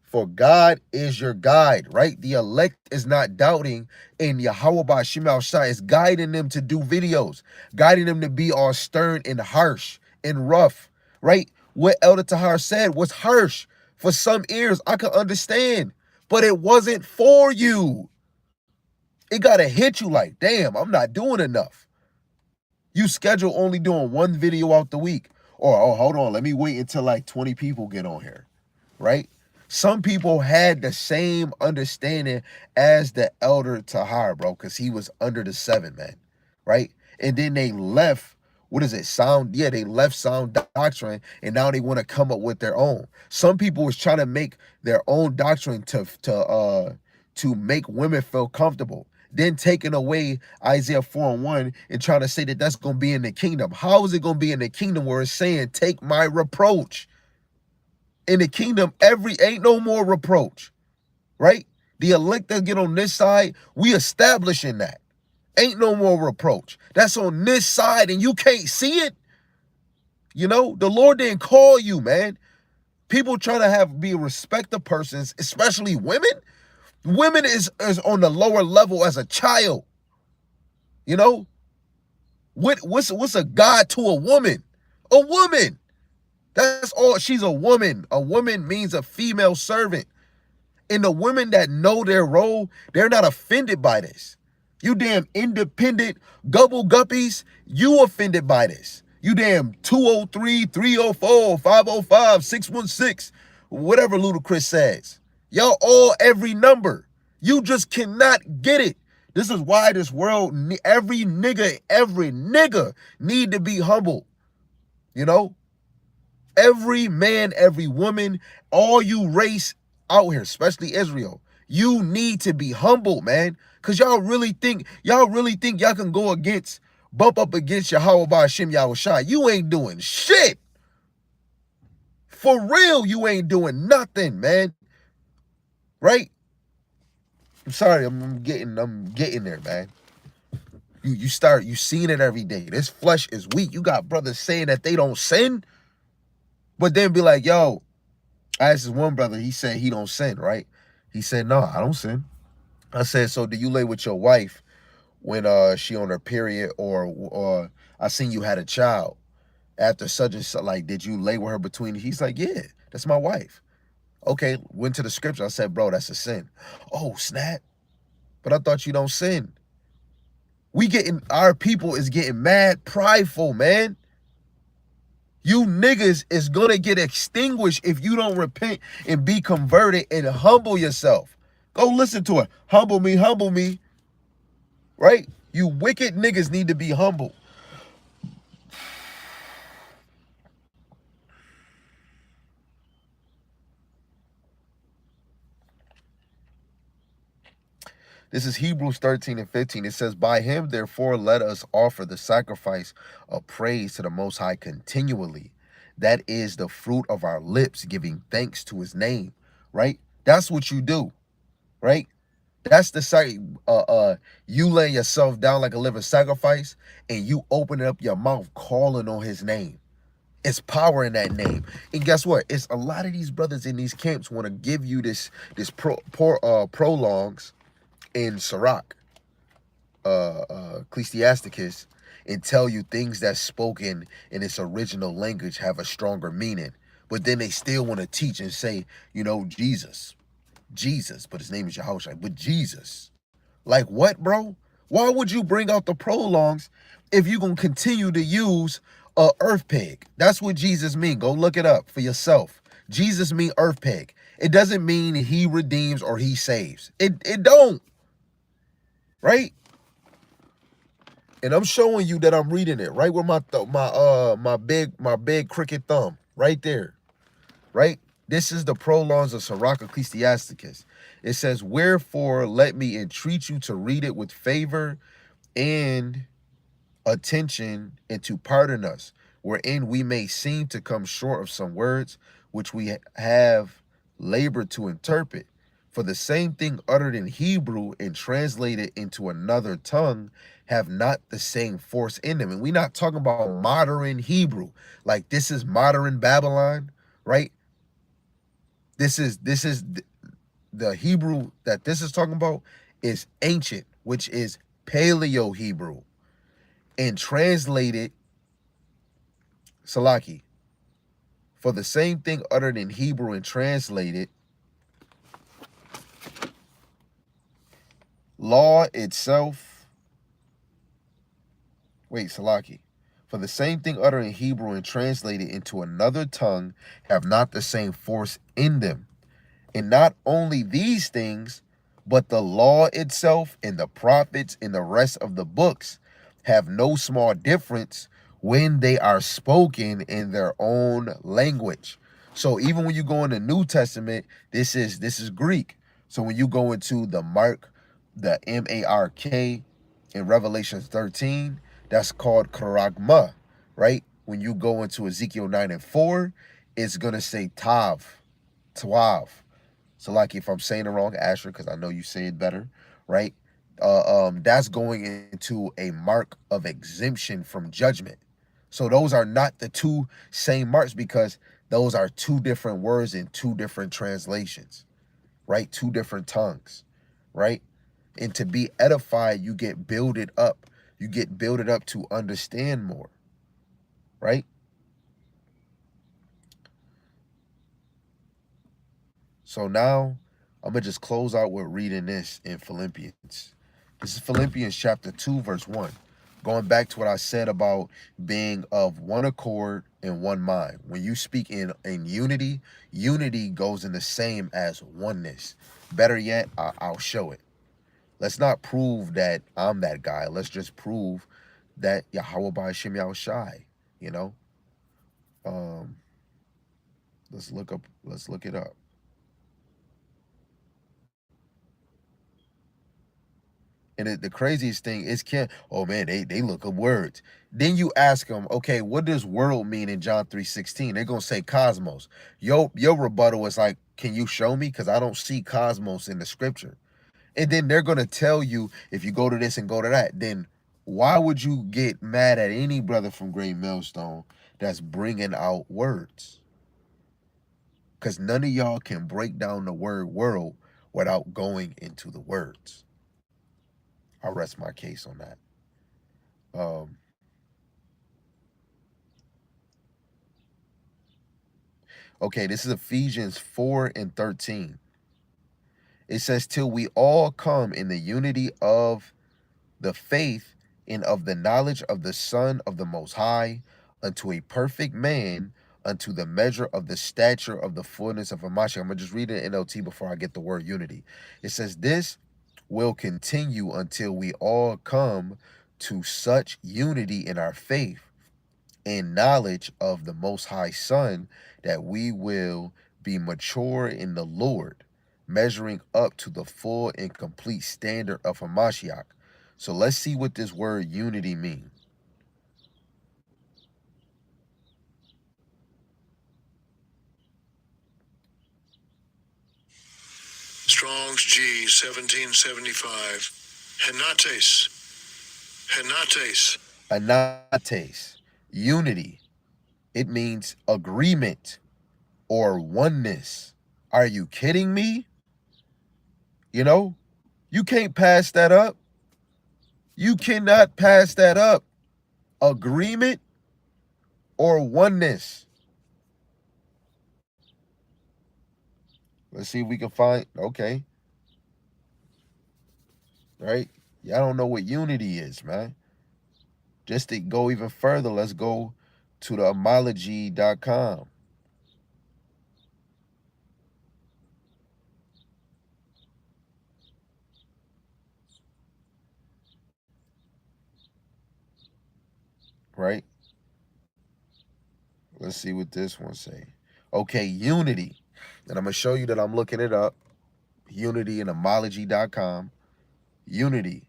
for God is your guide, right? The elect is not doubting, and Yahweh Bashim Yahushai is guiding them to do videos, guiding them to be all stern and harsh and rough, right? What Elder Tahar said was harsh. For some ears, I could understand, but it wasn't for you. It got to hit you like, damn, I'm not doing enough. You schedule only doing one video out the week. Or, oh, hold on, let me wait until like 20 people get on here, right? Some people had the same understanding as the Elder Tahar, bro, because he was under the 7, man, right? And then they left, what is it, they left sound doctrine, and now they want to come up with their own. Some people was trying to make their own doctrine to make women feel comfortable, then taking away Isaiah 4 and 1 and trying to say that that's going to be in the kingdom. How is it going to be in the kingdom where it's saying, take my reproach? In the kingdom, ain't no more reproach, right? The elect that get on this side, we establishing that. Ain't no more reproach. That's on this side, and you can't see it. You know, the Lord didn't call you, man. People trying to be respected persons, especially women. Women is on the lower level as a child. You know, what's a God to a woman? A woman. That's all. She's a woman. A woman means a female servant. And the women that know their role, they're not offended by this. You damn independent gubble guppies, you offended by this. You damn 203, 304, 505, 616, whatever Ludacris says. Y'all all every number. You just cannot get it. This is why this world, every nigga need to be humble. You know? Every man, every woman, all you race out here, especially Israel, you need to be humble, man. Cause y'all really think y'all can bump up against Yahweh Ba'Shem Yahushai. You ain't doing shit. For real, you ain't doing nothing, man. Right? I'm sorry, I'm getting there, man. You seeing it every day. This flesh is weak. You got brothers saying that they don't sin, but then be like, yo, I asked this one brother, he said he don't sin, right? He said, no, I don't sin. I said, so do you lay with your wife when she on her period, or I seen you had a child after such and such, like, did you lay with her between? He's like, yeah, that's my wife. Okay, went to the scripture. I said, bro, that's a sin. Oh, snap. But I thought you don't sin. Our people is getting mad prideful, man. You niggas is gonna get extinguished if you don't repent and be converted and humble yourself. Go listen to it. Humble me, right? You wicked niggas need to be humble. This is Hebrews 13 and 15. It says, by him, therefore, let us offer the sacrifice of praise to the Most High continually. That is the fruit of our lips, giving thanks to his name, right? That's what you do, right? That's the site. You lay yourself down like a living sacrifice, and you open up your mouth calling on his name. It's power in that name. And guess what? It's a lot of these brothers in these camps want to give you this prologues in Sirach, Ecclesiasticus, and tell you things that's spoken in its original language have a stronger meaning. But then they still want to teach and say, Jesus, but his name is Yahushua, but Jesus. Like what, bro? Why would you bring out the prologues if you're going to continue to use a earth peg? That's what Jesus mean. Go look it up for yourself. Jesus mean earth peg. It doesn't mean he redeems or he saves. It don't, right? And I'm showing you that I'm reading it right with my big crooked thumb right there, right? This is the prologues of Sirach Ecclesiasticus. It says, "Wherefore let me entreat you to read it with favor and attention, and to pardon us, wherein we may seem to come short of some words which we have labored to interpret. For the same thing uttered in Hebrew and translated into another tongue have not the same force in them." And we're not talking about modern Hebrew, like this is modern Babylon, right? This is the Hebrew that this is talking about is ancient, which is Paleo Hebrew, and translated Salaki. For the same thing uttered in Hebrew and translated, law itself. Wait, Salaki. For the same thing uttered in Hebrew and translated into another tongue have not the same force in them. And not only these things, but the law itself and the prophets and the rest of the books have no small difference when they are spoken in their own language. So even when you go in the New Testament, this is Greek. So when you go into the M-A-R-K in Revelation 13, that's called Karagma, right? When you go into Ezekiel 9 and 4, it's gonna say Tav. So like if I'm saying it wrong, Asher, because I know you say it better, right? That's going into a mark of exemption from judgment. So those are not the two same marks because those are two different words in two different translations, right? Two different tongues, right? And to be edified, you get builded up. You get builded up to understand more, right? So now I'm going to just close out with reading this in Philippians. This is Philippians chapter 2, verse 1. Going back to what I said about being of one accord and one mind. When you speak in unity, unity goes in the same as oneness. Better yet, I'll show it. Let's not prove that I'm that guy. Let's just prove that Yahweh by Shem Yahushai, you know? Um, let's look it up. And the craziest thing is, oh man, they look up words. Then you ask them, okay, what does world mean in John 3:16? They're gonna say cosmos. Your rebuttal is like, can you show me? Because I don't see cosmos in the scripture. And then they're gonna tell you, if you go to this and go to that, then why would you get mad at any brother from Great Millstone that's bringing out words? Because none of y'all can break down the word world without going into the words. I'll rest my case on that. Um, okay, this is Ephesians 4 and 13. It says, till we all come in the unity of the faith and of the knowledge of the Son of the Most High, unto a perfect man, unto the measure of the stature of the fullness of a Mashiach. I'm going to just read it in NLT before I get the word unity. It says, this will continue until we all come to such unity in our faith and knowledge of the Most High Son, that we will be mature in the Lord, measuring up to the full and complete standard of Hamashiach. So let's see what this word unity means. Strong's G 1775. Henates. Anates, unity. It means agreement or oneness. Are you kidding me? You know, you can't pass that up. You cannot pass that up. Agreement or oneness. Let's see if we can find, okay, right? Y'all don't know what unity is, man. Just to go even further, let's go to the homology.com, right? Let's see what this one say. Okay, unity. And I'm going to show you that I'm looking it up. Unity and homology.com. Unity,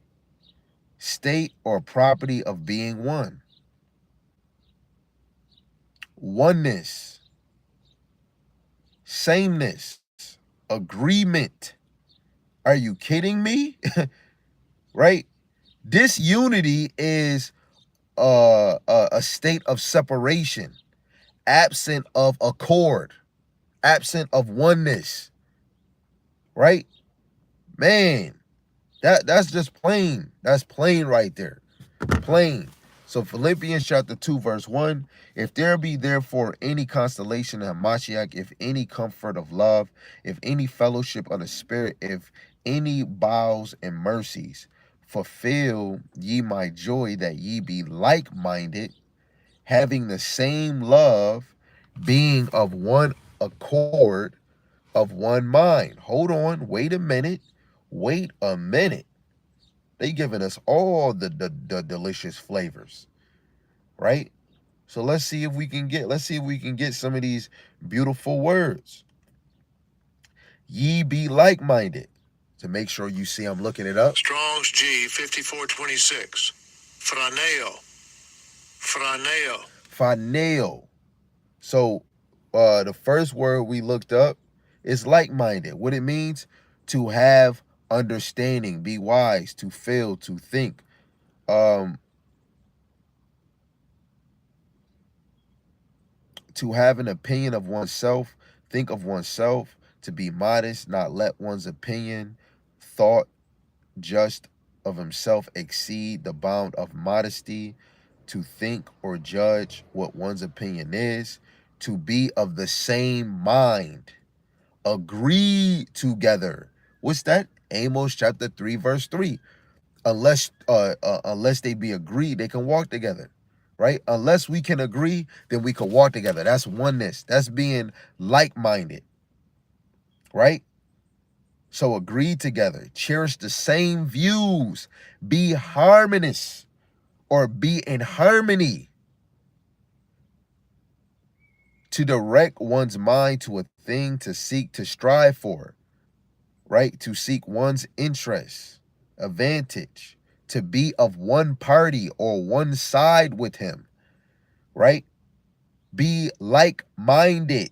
state or property of being one. Oneness, sameness, agreement. Are you kidding me? Right? Disunity is a state of separation, absent of accord, absent of oneness, right? Man, that's just plain. That's plain right there. Plain. So Philippians chapter 2, verse 1, if there be therefore any constellation of Hamashiach, if any comfort of love, if any fellowship of the Spirit, if any bowels and mercies, fulfill ye my joy that ye be like-minded, having the same love, being of one accord, of one mind. Hold on, wait a minute. Wait a minute. They giving us all the delicious flavors, right? So let's see if we can get some of these beautiful words. Ye be like-minded. To make sure you see I'm looking it up. Strong's G 5426. Franeo. Franeo. Phoneo. So the first word we looked up is like-minded. What it means to have understanding, be wise, to feel, to think. Um, to have an opinion of oneself, think of oneself, to be modest, not let one's opinion, thought, just of himself exceed the bound of modesty, to think or judge what one's opinion is, to be of the same mind, agree together. What's that? Amos chapter 3, verse 3. Unless they be agreed, they can walk together, right? Unless we can agree, then we can walk together. That's oneness. That's being like-minded, right? So agree together, cherish the same views, be harmonious or be in harmony, to direct one's mind to a thing to seek to strive for, right? To seek one's interest, advantage, to be of one party or one side with him, right? Be like-minded.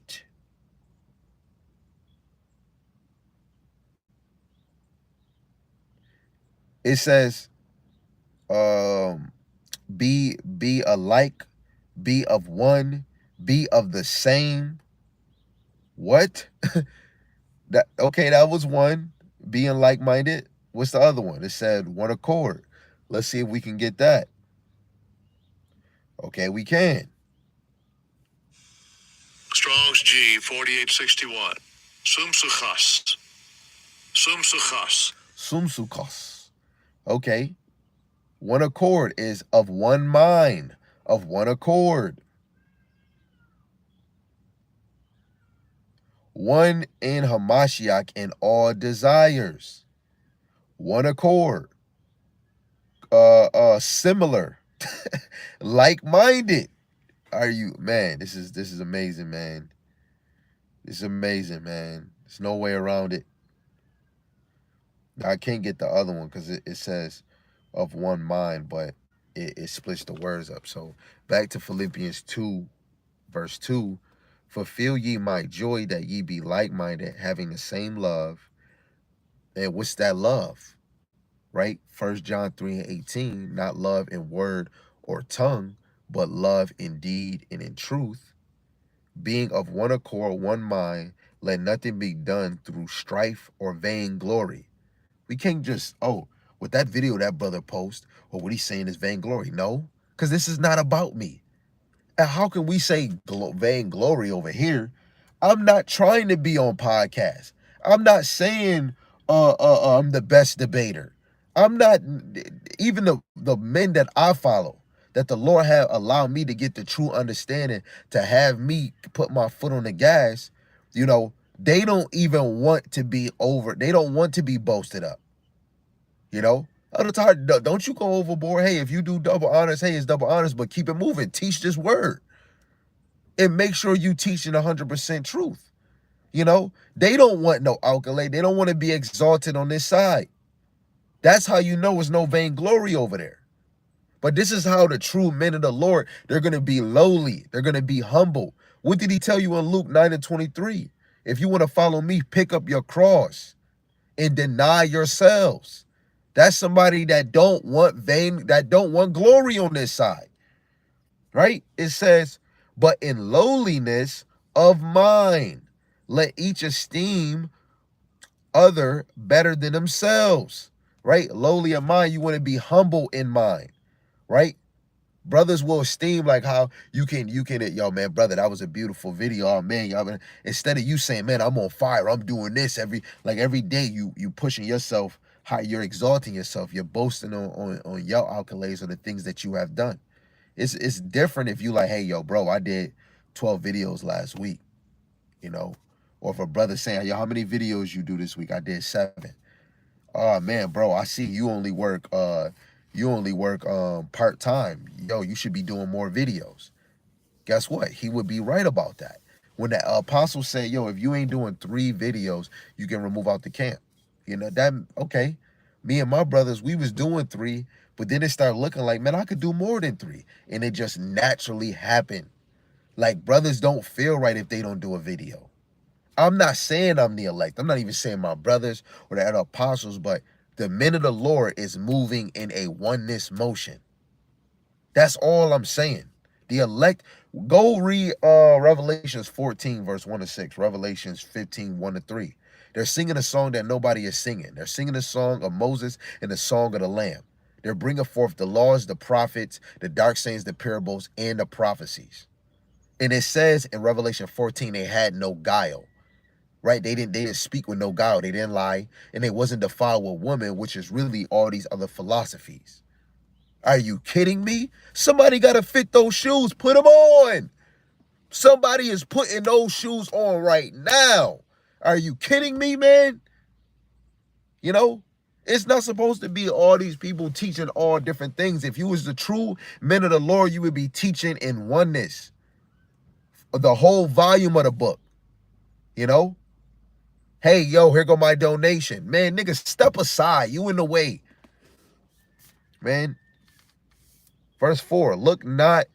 It says, um, be alike, be of one, be of the same. What? That okay, that was one. Being like-minded. What's the other one? It said one accord. Let's see if we can get that. Okay, we can. Strong's G 4861. Sumsuchas. Sumsuchas. Sumsukos. Okay. One accord is of one mind, of one accord. One in Hamashiach in all desires. One accord. Similar. Like-minded. Are you, man, this is amazing, man. This is amazing, man. There's no way around it. I can't get the other one because it says of one mind, but it splits the words up. So back to Philippians 2, verse 2. Fulfill ye my joy that ye be like-minded, having the same love. And what's that love? Right? 1 John 3 and 18, not love in word or tongue, but love in deed and in truth, being of one accord, one mind, let nothing be done through strife or vainglory. We can't just, oh, with that video that brother post, or what he's saying is vainglory. No, because this is not about me. And how can we say vainglory over here? I'm not trying to be on podcasts. I'm not saying I'm the best debater. I'm not, even the men that I follow, that the Lord have allowed me to get the true understanding, to have me put my foot on the gas, you know, they don't even want to be over. They don't want to be boasted up, you know? Other time, don't you go overboard. Hey, if you do double honors, hey, it's double honors, but keep it moving. Teach this word and make sure you teaching 100% truth. You know, they don't want no accolade. They don't want to be exalted on this side. That's how you know it's no vainglory over there. But this is how the true men of the Lord, they're going to be lowly. They're going to be humble. What did he tell you in Luke 9:23? If you want to follow me, pick up your cross and deny yourselves. That's somebody that don't want glory on this side. Right? It says, but in lowliness of mind, let each esteem other better than themselves. Right? Lowly of mind, you want to be humble in mind. Right? Brothers will esteem, like how you can, yo, man, brother, that was a beautiful video. Oh man, y'all, instead of you saying, man, I'm on fire, I'm doing this every day, you pushing yourself high, you're exalting yourself, you're boasting on your accolades or the things that you have done. It's different if you like, hey, yo, bro, I did 12 videos last week, you know, or if a brother saying, yo, how many videos you do this week? I did 7. Oh man, bro, I see you only work part-time. Yo, you should be doing more videos. Guess what? He would be right about that. When the apostle said, yo, if you ain't doing 3 videos, you can remove out the camp. You know, that, okay. Me and my brothers, we was doing 3, but then it started looking like, man, I could do more than 3. And it just naturally happened. Like, brothers don't feel right if they don't do a video. I'm not saying I'm the elect. I'm not even saying my brothers or the other apostles, but the men of the Lord is moving in a oneness motion. That's all I'm saying. The elect, go read Revelations 14, verse 1-6, Revelations 15, 1-3. They're singing a song that nobody is singing. They're singing a song of Moses and the song of the Lamb. They're bringing forth the laws, the prophets, the dark sayings, the parables, and the prophecies. And it says in Revelation 14, they had no guile. Right? They didn't speak with no guile. They didn't lie. And they wasn't defiled with women, which is really all these other philosophies. Are you kidding me? Somebody got to fit those shoes. Put them on. Somebody is putting those shoes on right now. Are you kidding me, man? You know, it's not supposed to be all these people teaching all different things. If you was the true men of the Lord, you would be teaching in oneness. The whole volume of the book. You know? Hey, yo, here go my donation. Man, nigga, step aside. You in the way. Man. Verse 4, look not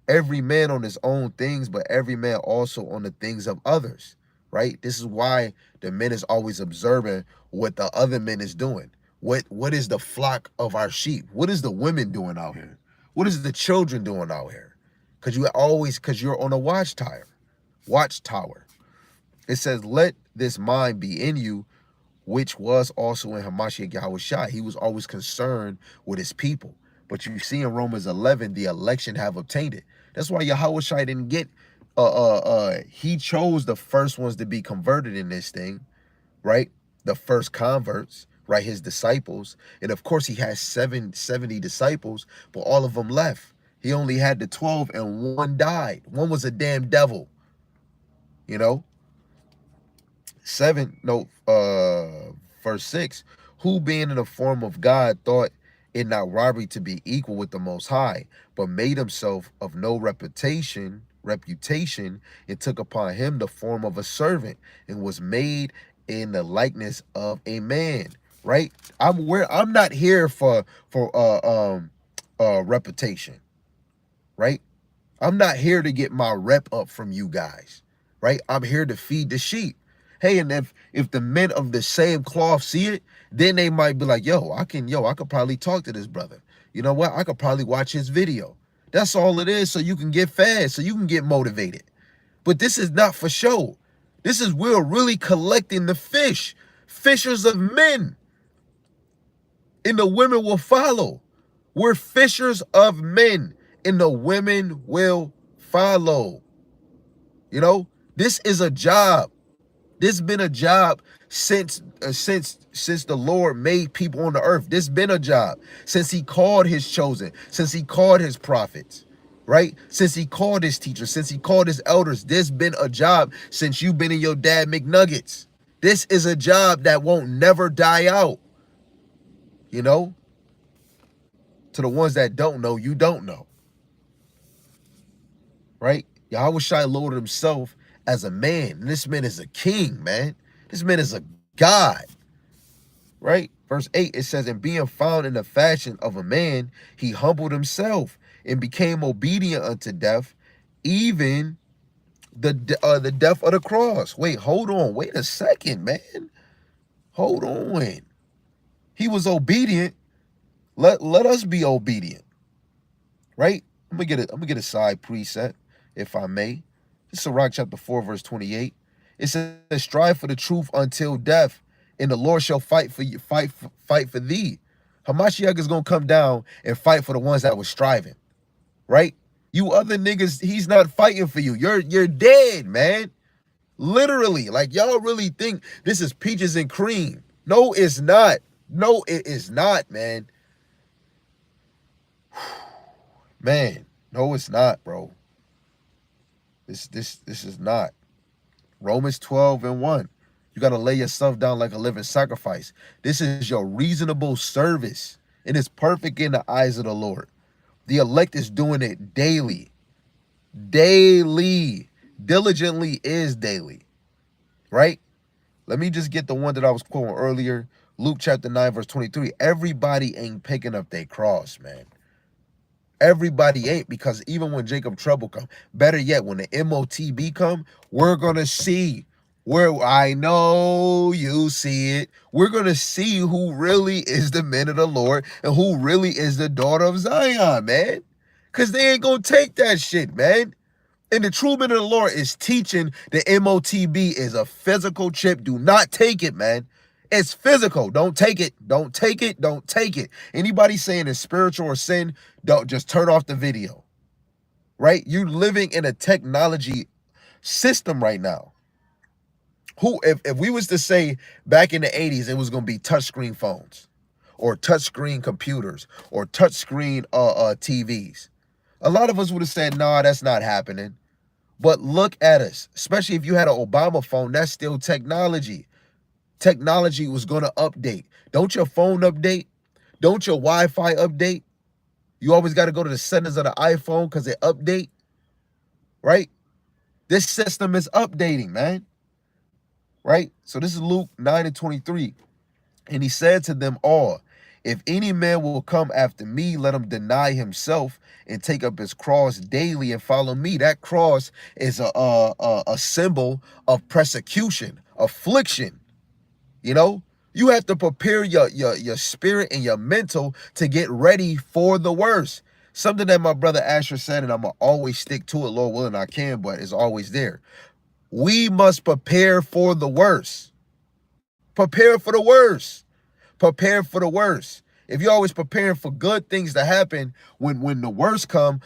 every man on his own things, but every man also on the things of others. Right? This is why the men is always observing what the other men is doing. What is the flock of our sheep? What is the women doing out here? What is the children doing out here? Because you're on a watchtower. It says, let this mind be in you, which was also in Hamashiach Yahushua. He was always concerned with his people. But you see in Romans 11, the election have obtained it. That's why Yahushua didn't get, he chose the first ones to be converted in this thing, right? The first converts, right? His disciples. And of course he has 70 disciples, but all of them left. He only had the 12 and one died. One was a damn devil, you know? Verse 6, who being in the form of God thought it not robbery to be equal with the Most High, but made himself of no reputation, and took upon him the form of a servant, and was made in the likeness of a man. Right? I'm not here for reputation. Right? I'm not here to get my rep up from you guys. Right? I'm here to feed the sheep. Hey, and if the men of the same cloth see it, then they might be like, I could probably talk to this brother. You know what? I could probably watch his video. That's all it is, so you can get fed, so you can get motivated. But this is not for show. This is we're really collecting the fish, fishers of men, and the women will follow. We're fishers of men, and the women will follow. You know, this is a job. This been a job since the Lord made people on the earth. This been a job since he called his chosen, since he called his prophets, right? Since he called his teachers, since he called his elders. This been a job since you've been in your dad McNuggets. This is a job that won't never die out. You know? To the ones that don't know, you don't know. Right? Yahweh Shai loaded himself as a man. And this man is a king, man. This man is a God. Right? Verse 8, it says, and being found in the fashion of a man, he humbled himself and became obedient unto death, even the death of the cross. Wait, hold on. Wait a second, man. Hold on. He was obedient. Let us be obedient. Right? I'm gonna get a side preset, if I may. This is Sirach chapter 4, verse 28. It says, strive for the truth until death, and the Lord shall fight for you, fight for thee. Hamashiach is gonna come down and fight for the ones that were striving. Right? You other niggas, he's not fighting for you. You're dead, man. Literally. Like, y'all really think this is peaches and cream. No, it's not. No, it is not, man. Man, no, it's not, bro. This is not. Romans 12:1. You got to lay yourself down like a living sacrifice. This is your reasonable service. And it's perfect in the eyes of the Lord. The elect is doing it daily. Daily. Diligently is daily. Right? Let me just get the one that I was quoting earlier. Luke chapter 9, verse 23. Everybody ain't picking up their cross, man. Everybody ain't, because even when Jacob trouble come, better yet, when the MOTB come, we're going to see where, I know you see it. We're going to see who really is the men of the Lord and who really is the daughter of Zion, man. Because they ain't going to take that shit, man. And the true men of the Lord is teaching the MOTB is a physical chip. Do not take it, man. It's physical. Don't take it. Don't take it. Don't take it. Anybody saying it's spiritual or sin, don't just turn off the video. Right? You're living in a technology system right now. Who, if we was to say back in the 80s, it was going to be touchscreen phones or touchscreen computers or touchscreen TVs. A lot of us would have said, nah, that's not happening. But look at us, especially if you had an Obama phone, that's still technology. Technology was going to update. Don't your phone update? Don't your Wi-Fi update? You always got to go to the settings of the iPhone because it update, right? This system is updating, man, right? So this is Luke 9:23. And he said to them all, if any man will come after me, let him deny himself and take up his cross daily and follow me. That cross is a symbol of persecution, affliction. You know, you have to prepare your spirit and your mental to get ready for the worst. Something that my brother Asher said, and I'm going to always stick to it, Lord willing I can, but it's always there. We must prepare for the worst. Prepare for the worst. Prepare for the worst. If you're always preparing for good things to happen, when the worst come,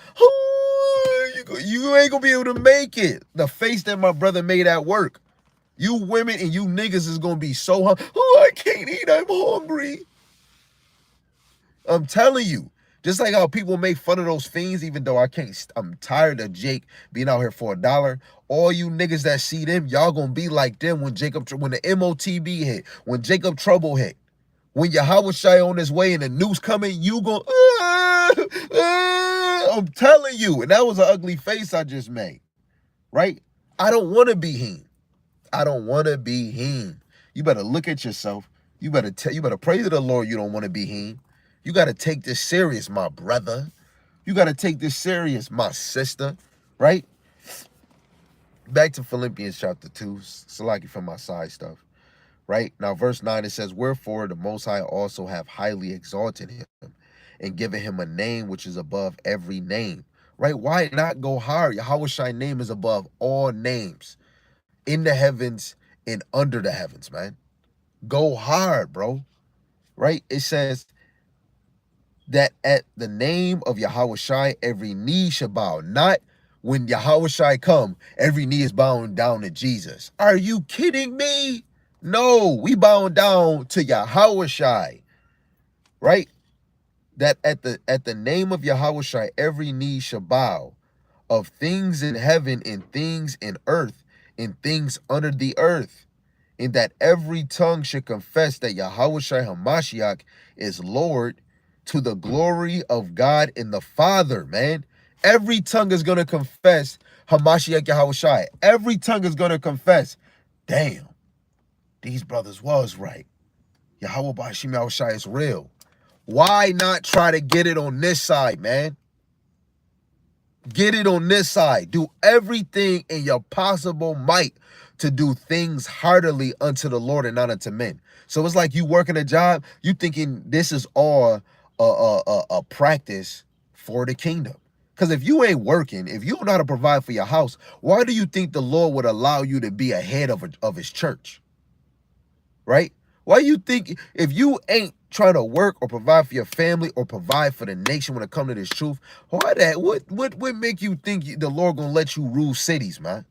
you ain't going to be able to make it. The face that my brother made at work. You women and you niggas is going to be so hungry. Oh, I can't eat. I'm hungry. I'm telling you. Just like how people make fun of those fiends, even though I can't. I'm tired of Jake being out here for $1. All you niggas that see them, y'all going to be like them when the MOTB hit, when Jacob Trouble hit. When Yahweh Shai on his way and the news coming, you going, I'm telling you. And that was an ugly face I just made. Right? I don't want to be him. I don't want to be him. You better look at yourself. You better pray to the Lord you don't want to be him. You got to take this serious, my brother. You got to take this serious, my sister. Right? Back to Philippians chapter 2. Salaki from my side stuff. Right? Now, verse 9, it says, wherefore the Most High also have highly exalted him and given him a name which is above every name, right? Why not go higher? Yahweh name is above all names in the heavens and under the heavens, man. Go hard, bro. Right? It says that at the name of Yahweh every knee shall bow. Not when Yahweh come, every knee is bowing down to Jesus. Are you kidding me? No, we bowing down to Yahweh, right? That at the name of Yahweh every knee shall bow, of things in heaven and things in earth and things under the earth, and that every tongue should confess that Yahweh Hamashiach is Lord, to the glory of God and the Father, man. Every tongue is going to confess Hamashiach Yahweh. Every tongue is going to confess, damn, these brothers was right. Yahweh Bashim Yahushai is real. Why not try to get it on this side, man? Get it on this side. Do everything in your possible might to do things heartily unto the Lord and not unto men. So it's like you working a job, you thinking this is all a practice for the kingdom. Because if you ain't working, if you don't know how to provide for your house, why do you think the Lord would allow you to be a head of his church? Right? Why you think if you ain't trying to work or provide for your family or provide for the nation when it comes to this truth, why that? What make you think the Lord gonna let you rule cities, man?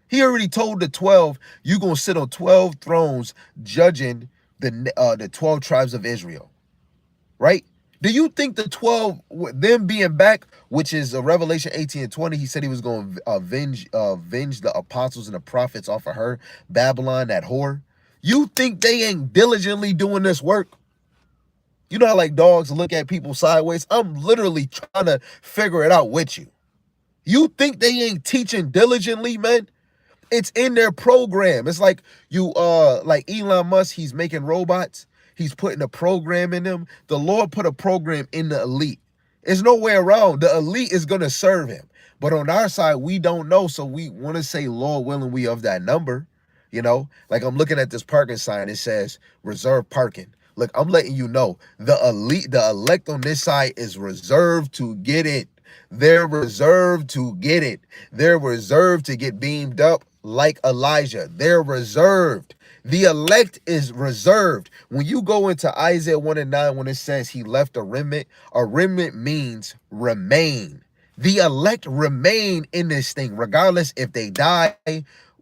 He already told the 12, you gonna sit on 12 thrones judging the 12 tribes of Israel, right? Do you think the 12, them being back, which is Revelation 18 and 20, he said he was going to avenge the apostles and the prophets off of her, Babylon, that whore? You think they ain't diligently doing this work? You know how like dogs look at people sideways? I'm literally trying to figure it out with you. You think they ain't teaching diligently, man? It's in their program. It's like like Elon Musk, he's making robots. He's putting a program in them. The Lord put a program in the elite. There's no way around. The elite is going to serve him. But on our side, we don't know. So we want to say, Lord willing, we of that number. You know, like I'm looking at this parking sign. It says reserved parking. Look, I'm letting you know the elite, the elect on this side is reserved to get it. They're reserved to get it. They're reserved to get beamed up like Elijah. They're reserved. The elect is reserved. When you go into Isaiah 1 and 9, when it says he left a remnant means remain. The elect remain in this thing, regardless if they die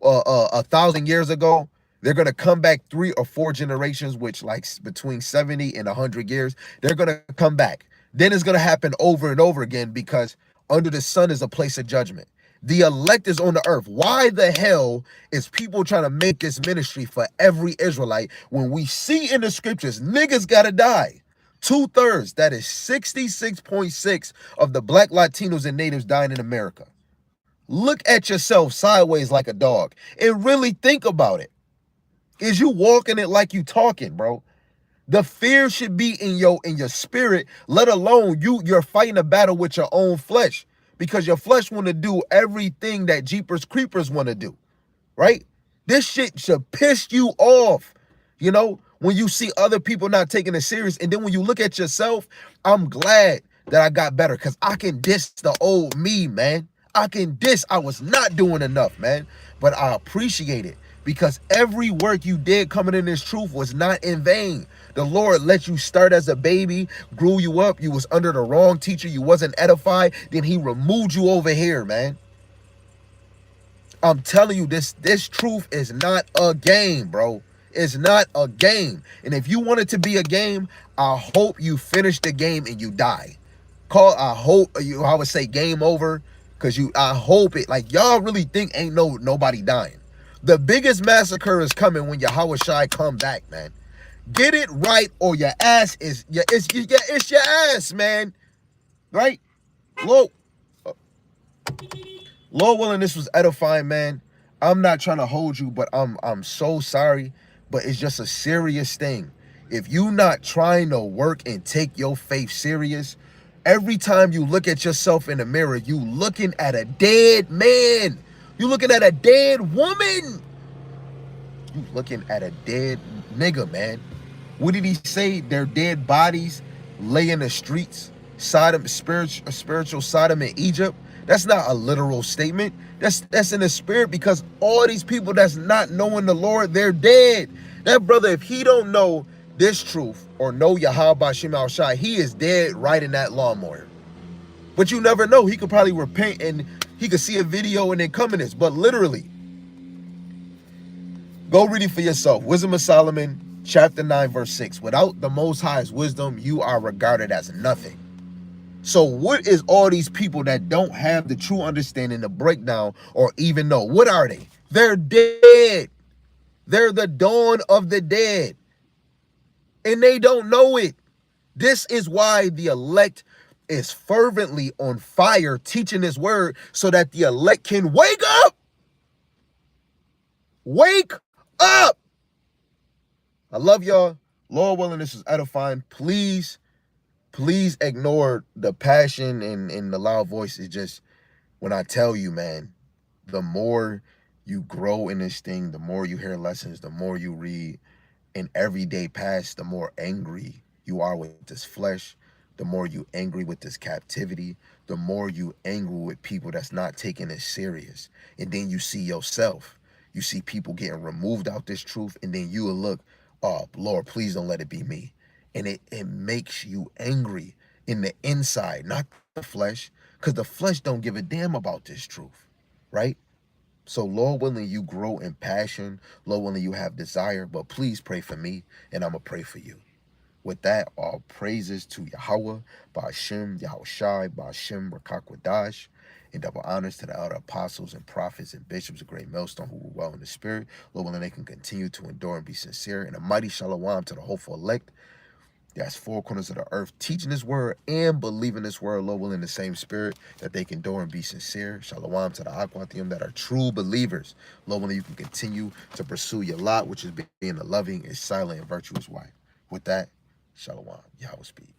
1,000 years ago. They're going to come back 3 or 4 generations, which like between 70 and 100 years, they're going to come back. Then it's going to happen over and over again because under the sun is a place of judgment. The elect is on the earth. Why the hell is people trying to make this ministry for every Israelite when we see in the scriptures, niggas got to die? 2/3, that is 66.6 of the black Latinos and natives dying in America. Look at yourself sideways like a dog and really think about it. Is you walking it like you talking, bro? The fear should be in your spirit, let alone you're fighting a battle with your own flesh because your flesh want to do everything that Jeepers Creepers want to do, right? This shit should piss you off, you know, when you see other people not taking it serious. And then when you look at yourself, I'm glad that I got better because I can diss the old me, man. I can diss. I was not doing enough, man, but I appreciate it. Because every work you did coming in this truth was not in vain. The Lord let you start as a baby, grew you up. You was under the wrong teacher. You wasn't edified. Then he removed you over here, man. I'm telling you, this truth is not a game, bro. It's not a game. And if you want it to be a game, I hope you finish the game and you die. I would say game over. Because I hope it, like y'all really think ain't nobody dying. The biggest massacre is coming when Yahweh Shai come back, man. Get it right or your ass is, it's your ass, man. Right? Lord willing, this was edifying, man. I'm not trying to hold you, but I'm so sorry. But it's just a serious thing. If you not trying to work and take your faith serious, every time you look at yourself in the mirror, you looking at a dead man. You looking at a dead woman. You looking at a dead nigga, man. What did he say? Their dead bodies lay in the streets. Sodom, spiritual Sodom in Egypt. That's not a literal statement. That's in the spirit, because all these people that's not knowing the Lord, they're dead. That brother, if he don't know this truth or know Yahweh Bashim Al Shai, he is dead right in that lawnmower. But you never know. He could probably repent and he could see a video and then come in this. But literally, go read it for yourself. Wisdom of Solomon, chapter 9, verse 6. Without the Most High's wisdom, you are regarded as nothing. So what is all these people that don't have the true understanding, the breakdown, or even know? What are they? They're dead. They're the dawn of the dead. And they don't know it. This is why the elect is fervently on fire teaching this word, so that the elect can wake up. Wake up. I love y'all. Lord willing, this is edifying. Please ignore the passion and the loud voice. It's just, when I tell you, man, the more you grow in this thing, the more you hear lessons, the more you read, and every day pass, the more angry you are with this flesh, the more you angry with this captivity, the more you angry with people that's not taking it serious. And then you see yourself. You see people getting removed out this truth, and then you will look, oh, Lord, please don't let it be me. And it makes you angry in the inside, not the flesh, because the flesh don't give a damn about this truth, right? So Lord willing, you grow in passion. Lord willing, you have desire. But please pray for me, and I'm going to pray for you. With that, all praises to Yahweh, Ba'ashem, Yahushai, Ba'ashem, Rakakwadash, and double honors to the other apostles and prophets and bishops of Great Millstone who were well in the spirit. Lord willing, they can continue to endure and be sincere. And a mighty shalom to the hopeful elect. That's four corners of the earth, teaching this word and believing this word, Lord willing, the same spirit, that they can endure and be sincere. Shalom to the Aquathium that are true believers. Lord willing, you can continue to pursue your lot, which is being a loving and silent and virtuous wife. With that, shalom. Yahweh speak.